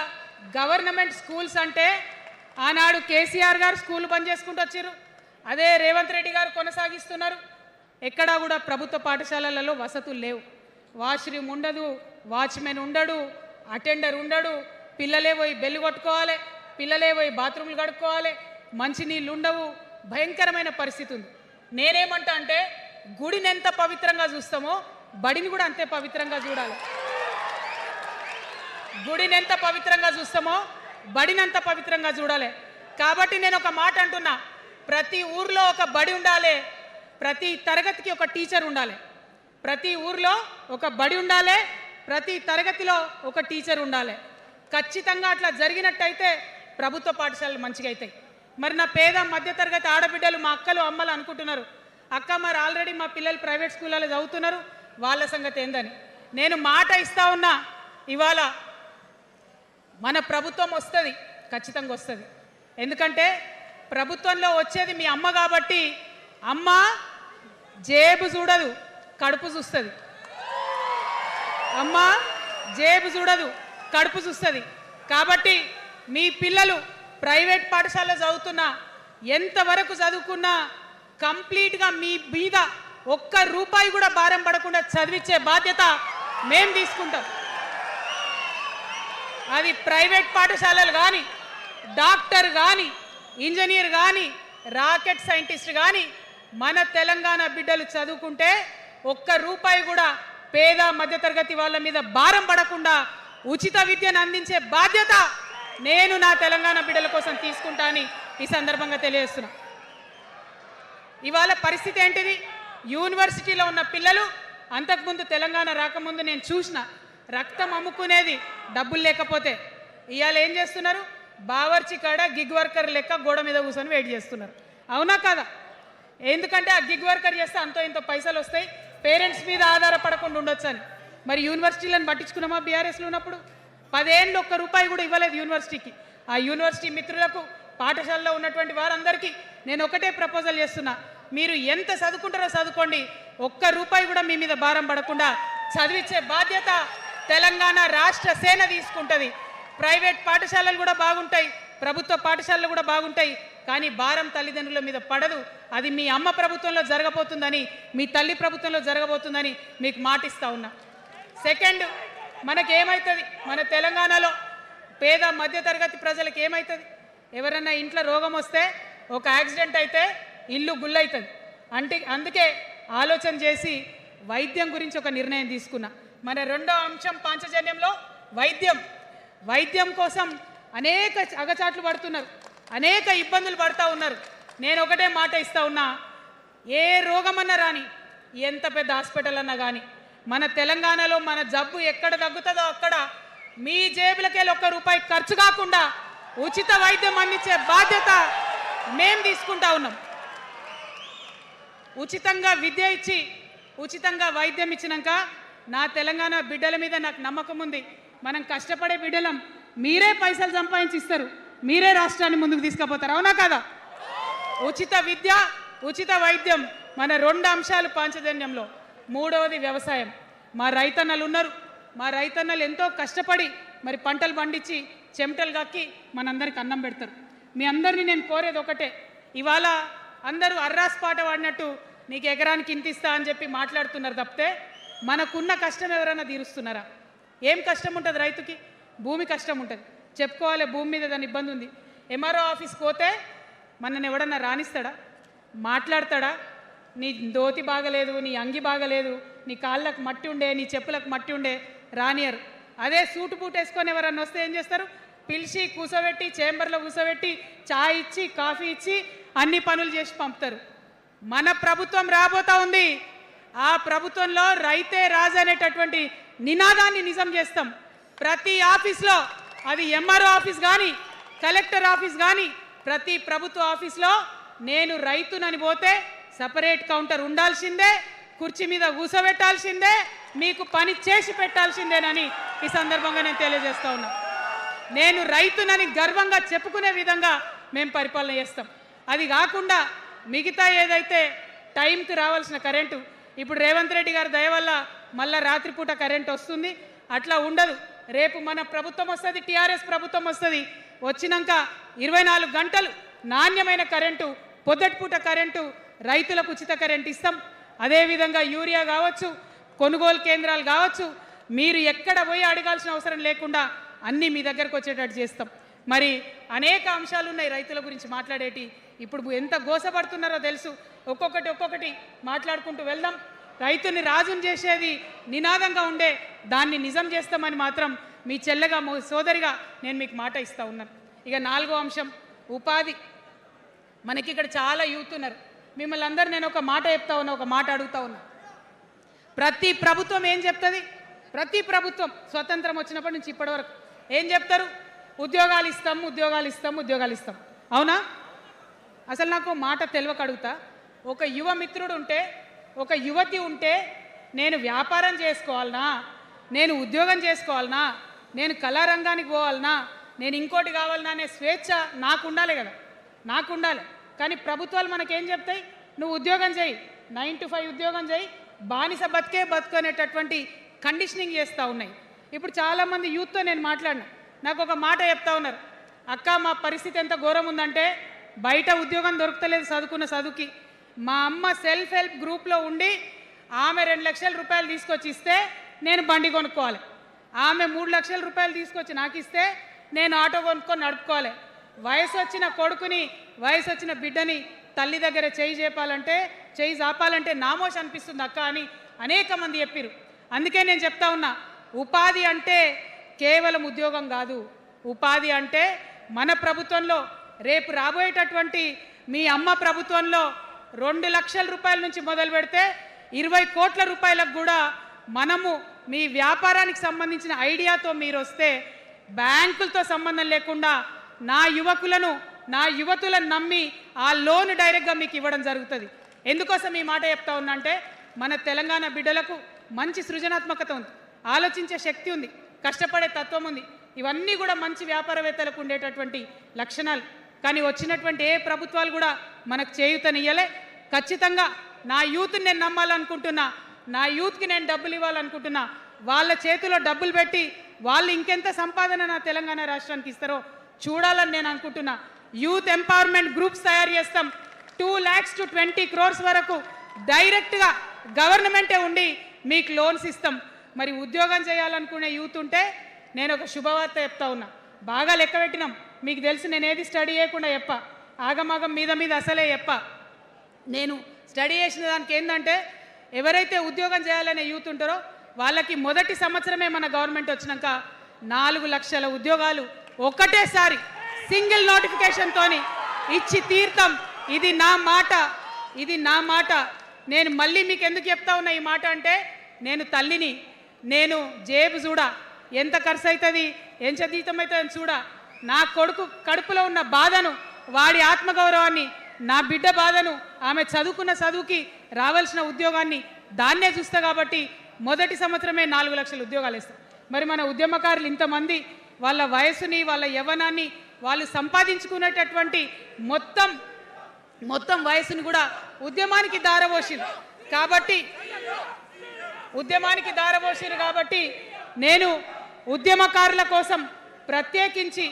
గవర్నమెంట్ స్కూల్స్ అంటే ఆనాడు కేసీఆర్ గారు స్కూల్ బంద్ చేసుకుంటూ వచ్చారు, అదే రేవంత్ రెడ్డి గారు కొనసాగిస్తున్నారు. ఎక్కడా కూడా ప్రభుత్వ పాఠశాలలలో వసతులు లేవు. వాష్రూమ్ ఉండదు, వాచ్మెన్ ఉండడు, అటెండర్ ఉండడు, పిల్లలే పోయి బెల్లు కొట్టుకోవాలి, పిల్లలే పోయి బాత్రూమ్లు కడుక్కోవాలి, మంచినీళ్ళు ఉండవు, భయంకరమైన పరిస్థితి ఉంది. నేనేమంటా అంటే గుడిని ఎంత పవిత్రంగా చూస్తామో బడిని కూడా అంతే పవిత్రంగా చూడాలి. గుడిని ఎంత పవిత్రంగా చూస్తామో బడిని అంత పవిత్రంగా చూడాలి. కాబట్టి నేను ఒక మాట అంటున్నా, ప్రతి ఊర్లో ఒక బడి ఉండాలి, ప్రతి తరగతికి ఒక టీచర్ ఉండాలి. ప్రతి ఊర్లో ఒక బడి ఉండాలి, ప్రతి తరగతిలో ఒక టీచర్ ఉండాలి. ఖచ్చితంగా అట్లా జరిగినట్టయితే ప్రభుత్వ పాఠశాలలు మంచిగా అవుతాయి. మరి నా పేద మధ్యతరగతి ఆడబిడ్డలు, మా అక్కలు అమ్మలు అనుకుంటున్నారు, అక్క మరి ఆల్రెడీ మా పిల్లలు ప్రైవేట్ స్కూళ్ళలో చదువుతున్నారు, వాళ్ళ సంగతి ఏందని. నేను మాట ఇస్తా ఉన్నా, ఇవాళ మన ప్రభుత్వం వస్తుంది, ఖచ్చితంగా వస్తుంది. ఎందుకంటే ప్రభుత్వంలో వచ్చేది మీ అమ్మ కాబట్టి, అమ్మ జేబు చూడదు, కడుపు చూస్తుంది. అమ్మ జేబు చూడదు, కడుపు చూస్తుంది. కాబట్టి మీ పిల్లలు ప్రైవేట్ పాఠశాలలో చదువుతున్నా, ఎంతవరకు చదువుకున్నా కంప్లీట్గా మీ మీద ఒక్క రూపాయి కూడా భారం పడకుండా చదివించే బాధ్యత మేము తీసుకుంటాం. అది ప్రైవేట్ పాఠశాలలు కానీ, డాక్టర్ కానీ, ఇంజనీర్ కానీ, రాకెట్ సైంటిస్ట్ కానీ మన తెలంగాణ బిడ్డలు చదువుకుంటే ఒక్క రూపాయి కూడా పేద మధ్యతరగతి వాళ్ళ మీద భారం పడకుండా ఉచిత విద్యను అందించే బాధ్యత నేను నా తెలంగాణ బిడ్డల కోసం తీసుకుంటా అని ఈ సందర్భంగా తెలియజేస్తున్నా. ఇవాళ పరిస్థితి ఏంటిది? యూనివర్సిటీలో ఉన్న పిల్లలు అంతకుముందు తెలంగాణ రాకముందు నేను చూసిన రక్తం అమ్ముకునేది డబ్బులు లేకపోతే. ఇవాళ ఏం చేస్తున్నారు? బావర్చి కాడ గిగ్ వర్కర్ లెక్క గోడ మీద కూర్చొని వెయిట్ చేస్తున్నారు. అవునా కాదా? ఎందుకంటే ఆ గిగ్ వర్కర్ చేస్తే అంతో ఇంత పైసలు వస్తాయి, పేరెంట్స్ మీద ఆధారపడకుండా ఉండొచ్చు అని. మరి యూనివర్సిటీలను పట్టించుకున్నామా? బీఆర్ఎస్లో ఉన్నప్పుడు 10 ఏళ్ళు ఒక్క రూపాయి కూడా ఇవ్వలేదు యూనివర్సిటీకి. ఆ యూనివర్సిటీ మిత్రులకు, పాఠశాలలో ఉన్నటువంటి వారందరికీ నేను ఒకటే ప్రపోజల్ చేస్తున్నా, మీరు ఎంత చదువుకుంటారో చదువుకోండి, ఒక్క రూపాయి కూడా మీ మీద భారం పడకుండా చదివించే బాధ్యత తెలంగాణ రాష్ట్ర సేన తీసుకుంటుంది. ప్రైవేట్ పాఠశాలలు కూడా బాగుంటాయి, ప్రభుత్వ పాఠశాలలు కూడా బాగుంటాయి, కానీ భారం తల్లిదండ్రుల మీద పడదు. అది మీ అమ్మ ప్రభుత్వంలో జరగబోతుందని, మీ తల్లి ప్రభుత్వంలో జరగబోతుందని మీకు మాటిస్తా ఉన్నా. సెకండ్, మనకేమవుతుంది? మన తెలంగాణలో పేద మధ్యతరగతి ప్రజలకు ఏమవుతుంది? ఎవరన్నా ఇంట్లో రోగం వస్తే, ఒక యాక్సిడెంట్ అయితే ఇల్లు గుల్లవుతుంది. అందుకే ఆలోచన చేసి వైద్యం గురించి ఒక నిర్ణయం తీసుకున్నా. మన రెండో అంశం పాంచజన్యంలో వైద్యం కోసం అనేక అగచాట్లు పడుతున్నారు, అనేక ఇబ్బందులు పడుతూ ఉన్నారు. నేను ఒకటే మాట ఇస్తా ఉన్నా, ఏ రోగమన్నా రాని, ఎంత పెద్ద హాస్పిటల్ అన్నా కానీ, మన తెలంగాణలో మన జబ్బు ఎక్కడ తగ్గుతుందో అక్కడ మీ జేబులకెళ్ళి ఒక్క రూపాయి ఖర్చు కాకుండా ఉచిత వైద్యం అందించే బాధ్యత మేము తీసుకుంటా ఉన్నాం. ఉచితంగా విద్య ఇచ్చి, ఉచితంగా వైద్యం ఇచ్చినాక నా తెలంగాణ బిడ్డల మీద నాకు నమ్మకం ఉంది. మనం కష్టపడే బిడ్డలం, మీరే పైసలు సంపాదించి ఇస్తారు, మీరే రాష్ట్రాన్ని ముందుకు తీసుకుపోతారు. అవునా కదా? ఉచిత విద్య, ఉచిత వైద్యం మన రెండు అంశాలు పాంచజన్యంలో. మూడవది వ్యవసాయం. మా రైతన్నలు ఉన్నారు, మా రైతన్నలు ఎంతో కష్టపడి మరి పంటలు పండించి చెమటలు కక్కి మనందరికి అన్నం పెడతారు. మీ అందరినీ నేను కోరేది ఒకటే, ఇవాళ అందరూ అర్రాస్ పాట పాడినట్టు నీకు ఎకరానికి ఇంత ఇస్తా అని చెప్పి మాట్లాడుతున్నారు తప్పితే మనకున్న కష్టం ఎవరైనా తీరుస్తున్నారా? ఏం కష్టం ఉంటుంది రైతుకి? భూమి కష్టం ఉంటుంది, చెప్పుకోవాలి. భూమి మీద దాని ఇబ్బంది ఉంది. ఎంఆర్ఓ ఆఫీస్కి పోతే మనని ఎవడన్నా రాణిస్తాడా? మాట్లాడతాడా? నీ దోతి బాగలేదు, నీ అంగి బాగలేదు, నీ కాళ్ళకు మట్టి ఉండే, నీ చెప్పులకు మట్టి ఉండే రానియరు. అదే సూటు బూట్ వేసుకొని ఎవరన్నా వస్తే ఏం చేస్తారు? పిలిచి కూసోబెట్టి, చేంబర్లో కూసోబెట్టి, చాయ్ ఇచ్చి, కాఫీ ఇచ్చి అన్ని పనులు చేసి పంపుతారు. మన ప్రభుత్వం రాబోతా ఉంది. ఆ ప్రభుత్వంలో రైతే రాజు అనేటటువంటి నినాదాన్ని నిజం చేస్తాం. ప్రతి ఆఫీస్లో, అది ఎంఆర్ఓ ఆఫీస్ కానీ, కలెక్టర్ ఆఫీస్ కానీ, ప్రతి ప్రభుత్వ ఆఫీస్లో నేను రైతునని పోతే సపరేట్ కౌంటర్ ఉండాల్సిందే, కుర్చీ మీద కూసోబెట్టాల్సిందే, మీకు పని చేసి పెట్టాల్సిందేనని ఈ సందర్భంగా నేను తెలియజేస్తా ఉన్నా. నేను రైతునని గర్వంగా చెప్పుకునే విధంగా మేము పరిపాలన చేస్తాం. అది కాకుండా మిగతా ఏదైతే టైంకి రావాల్సిన కరెంటు, ఇప్పుడు రేవంత్ రెడ్డి గారి దయ వల్ల మళ్ళీ రాత్రిపూట కరెంట్ వస్తుంది. అట్లా ఉండదు. రేపు మన ప్రభుత్వం వస్తుంది, టీఆర్ఎస్ ప్రభుత్వం వస్తుంది. వచ్చినాక 24 గంటలు నాణ్యమైన కరెంటు, పొద్దుటిపూట కరెంటు, రైతులకు ఉచిత కరెంట్ ఇస్తాం. అదేవిధంగా యూరియా కావచ్చు, కొనుగోలు కేంద్రాలు కావచ్చు, మీరు ఎక్కడ పోయి అడగాల్సిన అవసరం లేకుండా అన్నీ మీ దగ్గరకు వచ్చేటట్టు చేస్తాం. మరి అనేక అంశాలు ఉన్నాయి రైతుల గురించి మాట్లాడేటి. ఇప్పుడు ఎంత గోసపడుతున్నారో తెలుసు. ఒక్కొక్కటి మాట్లాడుకుంటూ వెళ్దాం. రైతుని రాజుని చేసేది నినాదంగా ఉండే దాన్ని నిజం చేస్తామని మాత్రం మీ చెల్లెగా, సోదరిగా నేను మీకు మాట ఇస్తూ ఉన్నాను. ఇక 4వ అంశం ఉపాధి. మనకి ఇక్కడ చాలా యూత్ ఉన్నారు. మిమ్మల్ని అందరూ నేను ఒక మాట చెప్తా ఉన్నా, ఒక మాట అడుగుతా ఉన్నా. ప్రతి ప్రభుత్వం ఏం చెప్తుంది? ప్రతి ప్రభుత్వం స్వతంత్రం వచ్చినప్పటి నుంచి ఇప్పటి వరకు ఏం చెప్తారు? ఉద్యోగాలు ఇస్తాం, ఉద్యోగాలు ఇస్తాం, ఉద్యోగాలు ఇస్తాం. అవునా? అసలు నాకు మాట తెలియక అడుగుతా. ఒక యువ మిత్రుడు ఉంటే, ఒక యువతి ఉంటే, నేను వ్యాపారం చేసుకోవాలనా, నేను ఉద్యోగం చేసుకోవాలనా, నేను కళారంగానికి పోవాలనా, నేను ఇంకోటి కావాలనా అనే స్వేచ్ఛ నాకు ఉండాలి కదా, నాకు ఉండాలి. కానీ ప్రభుత్వాలు మనకేం చెప్తాయి? నువ్వు ఉద్యోగం చేయి, 9 to 5 ఉద్యోగం చేయి, బానిస బతుకు అనేటటువంటి కండిషనింగ్ చేస్తూ ఉన్నాయి. ఇప్పుడు చాలామంది యూత్తో నేను మాట్లాడినా, నాకు ఒక మాట చెప్తా ఉన్నారు. అక్క, మా పరిస్థితి ఎంత ఘోరం ఉందంటే బయట ఉద్యోగం దొరుకుతలేదు చదువుకున్న చదువుకి. మా అమ్మ సెల్ఫ్ హెల్ప్ గ్రూప్లో ఉండి ఆమె 2 లక్షల రూపాయలు తీసుకొచ్చి ఇస్తే నేను బండి కొనుక్కోవాలి. ఆమె 3 లక్షల రూపాయలు తీసుకొచ్చి నాకు ఇస్తే నేను ఆటో కొనుక్కొని నడుపుకోవాలి. వయసు వచ్చిన కొడుకుని, వయసు వచ్చిన బిడ్డని తల్లి దగ్గర చేయి జాపాలంటే నామోష్ అనిపిస్తుంది అక్క అని అనేక మంది చెప్పారు. అందుకే నేను చెప్తా ఉన్నా, ఉపాధి అంటే కేవలం ఉద్యోగం కాదు. ఉపాధి అంటే మన ప్రభుత్వంలో, రేపు రాబోయేటటువంటి మీ అమ్మ ప్రభుత్వంలో 2 లక్షల రూపాయల నుంచి మొదలు పెడితే 20 కోట్ల రూపాయలకు కూడా మనము మీ వ్యాపారానికి సంబంధించిన ఐడియాతో మీరు వస్తే బ్యాంకులతో సంబంధం లేకుండా నా యువకులను, నా యువతులను నమ్మి ఆ లోన్ డైరెక్ట్గా మీకు ఇవ్వడం జరుగుతుంది. ఎందుకోసం ఈ మాట చెప్తా ఉన్నా అంటే, మన తెలంగాణ బిడ్డలకు మంచి సృజనాత్మకత ఉంది, ఆలోచించే శక్తి ఉంది, కష్టపడే తత్వం ఉంది. ఇవన్నీ కూడా మంచి వ్యాపారవేత్తలకు ఉండేటటువంటి లక్షణాలు. కానీ వచ్చినటువంటి ఏ ప్రభుత్వాలు కూడా మనకు చేయూతనియ్యలే. ఖచ్చితంగా నా యూత్ని నేను నమ్మాలనుకుంటున్నా, నా యూత్కి నేను డబ్బులు ఇవ్వాలనుకుంటున్నా. వాళ్ళ చేతిలో డబ్బులు పెట్టి వాళ్ళు ఇంకెంత సంపాదన నా తెలంగాణ రాష్ట్రానికి ఇస్తారో చూడాలని నేను అనుకుంటున్నా. యూత్ ఎంపవర్మెంట్ గ్రూప్స్ తయారు చేస్తాం. 2 lakhs to 20 crores వరకు డైరెక్ట్గా గవర్నమెంటే ఉండి మీకు లోన్స్ ఇస్తాం. మరి ఉద్యోగం చేయాలనుకునే యూత్ ఉంటే నేను ఒక శుభవార్త చెప్తా ఉన్నా. బాగా లెక్క పెట్టినాం. మీకు తెలుసు, నేను ఏది స్టడీ చేయకుండా చెప్ప, ఆగమాగం మీద అసలే చెప్ప. నేను స్టడీ చేసిన దానికి ఏంటంటే, ఎవరైతే ఉద్యోగం చేయాలనే యూత్ ఉంటారో వాళ్ళకి మొదటి సంవత్సరమే మన గవర్నమెంట్ వచ్చినాక 4 లక్షల ఉద్యోగాలు ఒకటేసారి సింగిల్ నోటిఫికేషన్తోని ఇచ్చి తీర్థం. ఇది నా మాట, ఇది నా మాట. నేను మళ్ళీ మీకు ఎందుకు చెప్తా ఉన్నా ఈ మాట అంటే, నేను తల్లిని, నేను జేబు చూడ, ఎంత ఖర్చు అవుతుంది, ఎంత జీతం అవుతుంది చూడ, నా కొడుకు కడుపులో ఉన్న బాధను, వాడి ఆత్మగౌరవాన్ని, నా బిడ్డ బాధను, ఆమె చదువుకున్న చదువుకి రావాల్సిన ఉద్యోగాన్ని దాన్నే చూస్తా. కాబట్టి మొదటి సంవత్సరమే 4 లక్షల ఉద్యోగాలు ఇస్తాం. మరి మన ఉద్యమకారులు ఇంతమంది వాళ్ళ వయసుని, వాళ్ళ యవ్వనాన్ని, వాళ్ళు సంపాదించుకునేటటువంటి మొత్తం వయసుని కూడా ఉద్యమానికి దారపోసిరు. కాబట్టి నేను ఉద్యమకారుల కోసం ప్రత్యేకించి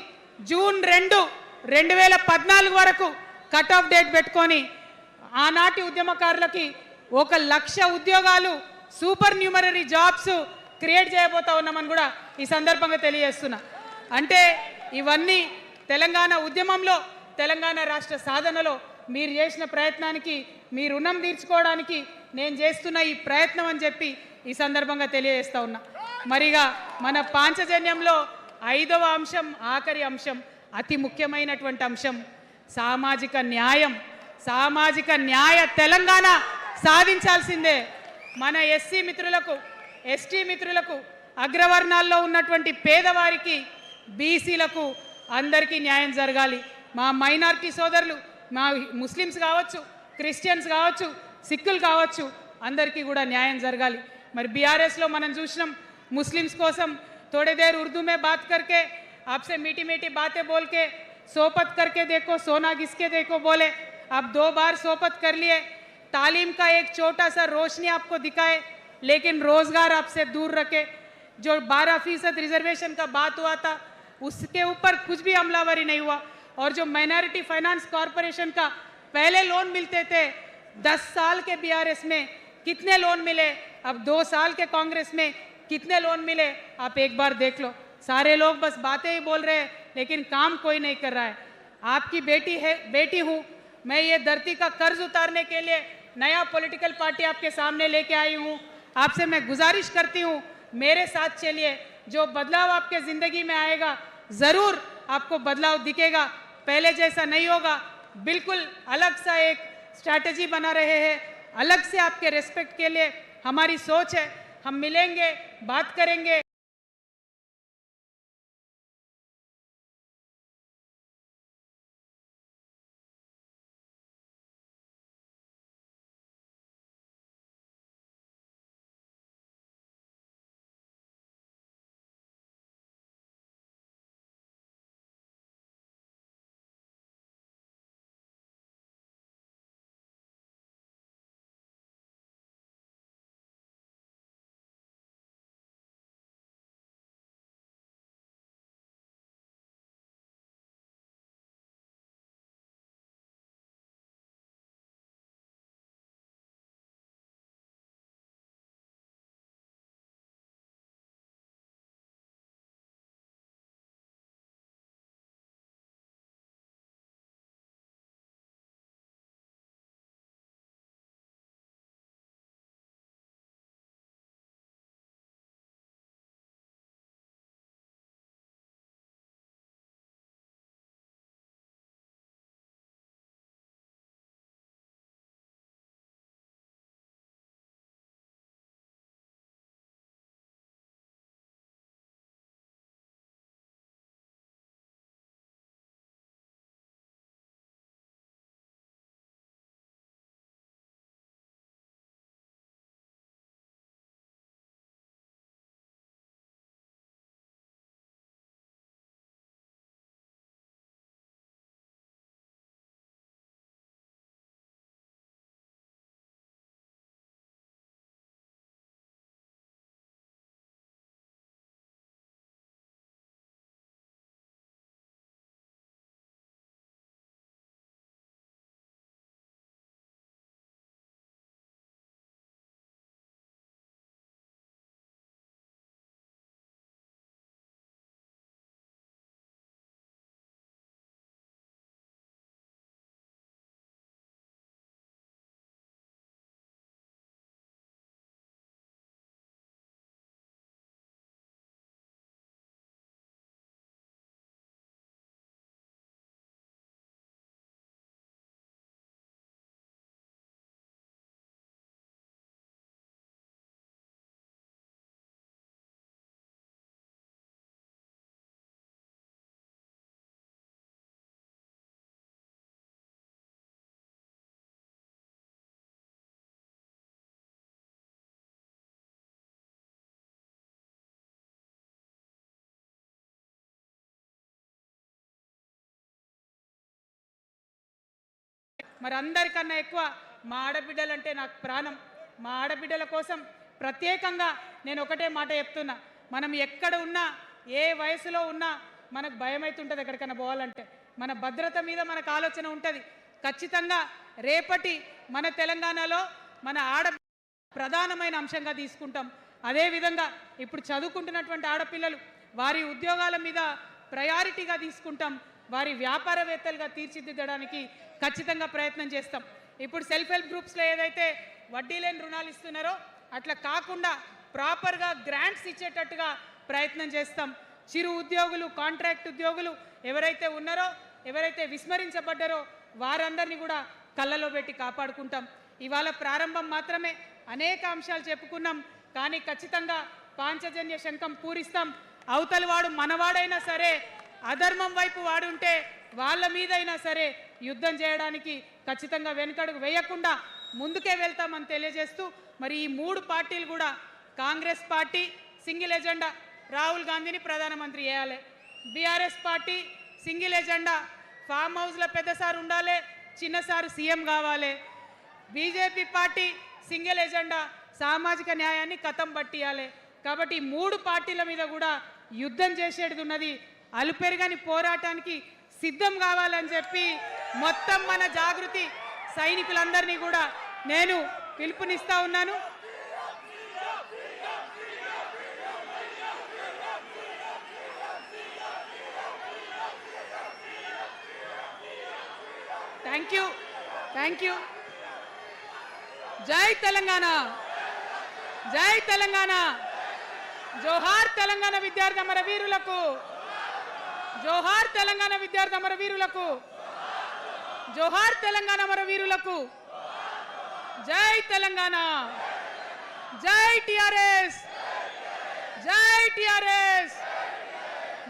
జూన్ 2, 2014 వరకు కట్ ఆఫ్ డేట్ పెట్టుకొని ఆనాటి ఉద్యమకారులకి 1 లక్ష ఉద్యోగాలు, సూపర్ న్యూమరరీ జాబ్స్ క్రియేట్ చేయబోతా ఉన్నామని కూడా ఈ సందర్భంగా తెలియజేస్తున్నా. అంటే ఇవన్నీ తెలంగాణ ఉద్యమంలో, తెలంగాణ రాష్ట్ర సాధనలో మీరు చేసిన ప్రయత్నానికి, మీ రుణం తీర్చుకోవడానికి నేను చేస్తున్న ఈ ప్రయత్నం అని చెప్పి ఈ సందర్భంగా తెలియజేస్తా ఉన్నా. మరిగా మన పాంచజన్యంలో 5వ అంశం, ఆఖరి అంశం, అతి ముఖ్యమైనటువంటి అంశం సామాజిక న్యాయం. సామాజిక న్యాయ తెలంగాణ సాధించాల్సిందే. మన ఎస్సీ మిత్రులకు, ఎస్టీ మిత్రులకు, అగ్రవర్ణాల్లో ఉన్నటువంటి పేదవారికి, బీసీలకు అందరికీ న్యాయం జరగాలి. మా మైనారిటీ సోదరులు, మా ముస్లిమ్స్ కావచ్చు, క్రిస్టియన్స్ కావచ్చు, సిక్కులు కావచ్చు, అందరికీ కూడా న్యాయం జరగాలి. మరి బీఆర్ఎస్లో మనం చూసినాం, मुस्लिम्स कोसम थोड़ी देर उर्दू में बात करके आपसे मीठी मीठी बातें बोल के सोपत करके देखो, सोना घिसके देखो बोले, आप 2 बार सोपत कर लिए, तालीम का एक छोटा सा रोशनी आपको दिखाए, लेकिन रोजगार आपसे दूर रखे। जो 12% रिजर्वेशन का बात हुआ था उसके ऊपर कुछ भी अमलावरी नहीं हुआ। और जो माइनॉरिटी फाइनेंस कॉरपोरेशन का पहले लोन मिलते थे 10 साल के बीआरएस में कितने लोन मिले, अब 2 साल के कांग्रेस में कितने लोन मिले, आप एक बार देख लो। सारे लोग बस बातें ही बोल रहे हैं लेकिन काम कोई नहीं कर रहा है। आपकी बेटी हूँ मैं, ये धरती का कर्ज उतारने के लिए नया पॉलिटिकल पार्टी आपके सामने लेके आई हूँ। आपसे मैं गुजारिश करती हूँ मेरे साथ चलिए, जो बदलाव आपके ज़िंदगी में आएगा ज़रूर आपको बदलाव दिखेगा, पहले जैसा नहीं होगा। बिल्कुल अलग सा एक स्ट्रैटेजी बना रहे हैं, अलग से आपके रेस्पेक्ट के लिए हमारी सोच है। हम मिलेंगे, बात करेंगे। మరి అందరికన్నా ఎక్కువ మా ఆడబిడ్డలంటే నాకు ప్రాణం. మా ఆడబిడ్డల కోసం ప్రత్యేకంగా నేను ఒకటే మాట చెప్తున్నా, మనం ఎక్కడ ఉన్నా, ఏ వయసులో ఉన్నా మనకు భయం అవుతుంటుంది ఎక్కడికైనా పోవాలంటే. మన భద్రత మీద మనకు ఆలోచన ఉంటుంది. ఖచ్చితంగా రేపటి మన తెలంగాణలో మన ప్రధానమైన అంశంగా తీసుకుంటాం. అదేవిధంగా ఇప్పుడు చదువుకుంటున్నటువంటి ఆడపిల్లలు వారి ఉద్యోగాల మీద ప్రయారిటీగా తీసుకుంటాం, వారి వ్యాపారవేత్తలుగా తీర్చిదిద్దడానికి ఖచ్చితంగా ప్రయత్నం చేస్తాం. ఇప్పుడు సెల్ఫ్ హెల్ప్ గ్రూప్స్లో ఏదైతే వడ్డీ లేని రుణాలు ఇస్తున్నారో అట్లా కాకుండా ప్రాపర్గా గ్రాంట్స్ ఇచ్చేటట్టుగా ప్రయత్నం చేస్తాం. చిరు ఉద్యోగులు, కాంట్రాక్ట్ ఉద్యోగులు ఎవరైతే ఉన్నారో, ఎవరైతే విస్మరించబడ్డారో వారందరినీ కూడా కళ్ళలో పెట్టి కాపాడుకుంటాం. ఇవాళ ప్రారంభం మాత్రమే, అనేక అంశాలు చెప్పుకున్నాం, కానీ ఖచ్చితంగా పాంచజన్య శంఖం పూరిస్తాం. అవతలి వాడు మనవాడైనా సరే, అధర్మం వైపు వాడుంటే వాళ్ళ మీదైనా సరే యుద్ధం చేయడానికి ఖచ్చితంగా వెనుకడుగు వేయకుండా ముందుకే వెళ్తామని తెలియజేస్తూ, మరి ఈ 3 పార్టీలు కూడా, Congress party single agenda Rahul గాంధీని ప్రధానమంత్రి చేయాలి, BRS party single agenda farm హౌస్లో పెద్దసారి ఉండాలి, చిన్నసారి సీఎం కావాలి, బీజేపీ పార్టీ సింగిల్ ఎజెండా సామాజిక న్యాయాన్ని కథం పట్టియాలి. కాబట్టి 3 పార్టీల మీద కూడా యుద్ధం చేసేది ఉన్నది. అలుపెరుగని పోరాటానికి సిద్ధం కావాలని చెప్పి మొత్తం మన జాగృతి సైనికులందరినీ కూడా నేను పిలుపునిస్తా ఉన్నాను. Thank you. జై తెలంగాణ, జై తెలంగాణ. జోహార్ తెలంగాణ విద్యార్థి అమర వీరులకు, జోహార్ తెలంగాణ విద్యార్థి అమర వీరులకు, జోహార్ తెలంగాణ అమర వీరులకు. జై తెలంగాణ, జై టిఆర్ఎస్, జై టిఆర్ఎస్,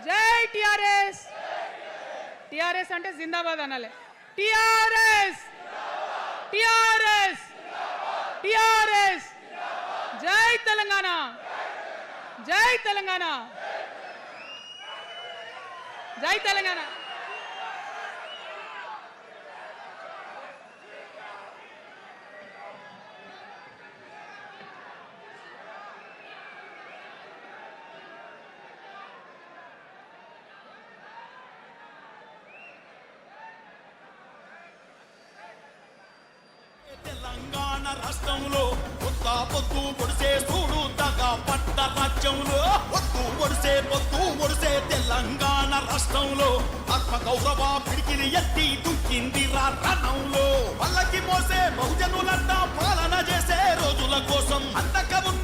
జై టిఆర్ఎస్. టిఆర్ఎస్ అంటే జిందాబాద్ అనాలి. TRS, TRS, TRS. జై తెలంగాణ, జై తెలంగాణ, జై తెలంగాణ. తెలంగాణ రాష్ట్రంలో కొత్త పొద్దు పొడిసే చూడు తగా పట్ట రాజ్యంలో పొద్దు పొడిసే తెలంగాణ రాష్ట్రంలో ఆత్మ గౌరవ పిడికిలి ఎత్తి దుక్కింది రణంలో పల్లకి మోసే బహుజనులంతా పాలన చేసే రోజుల కోసం అంత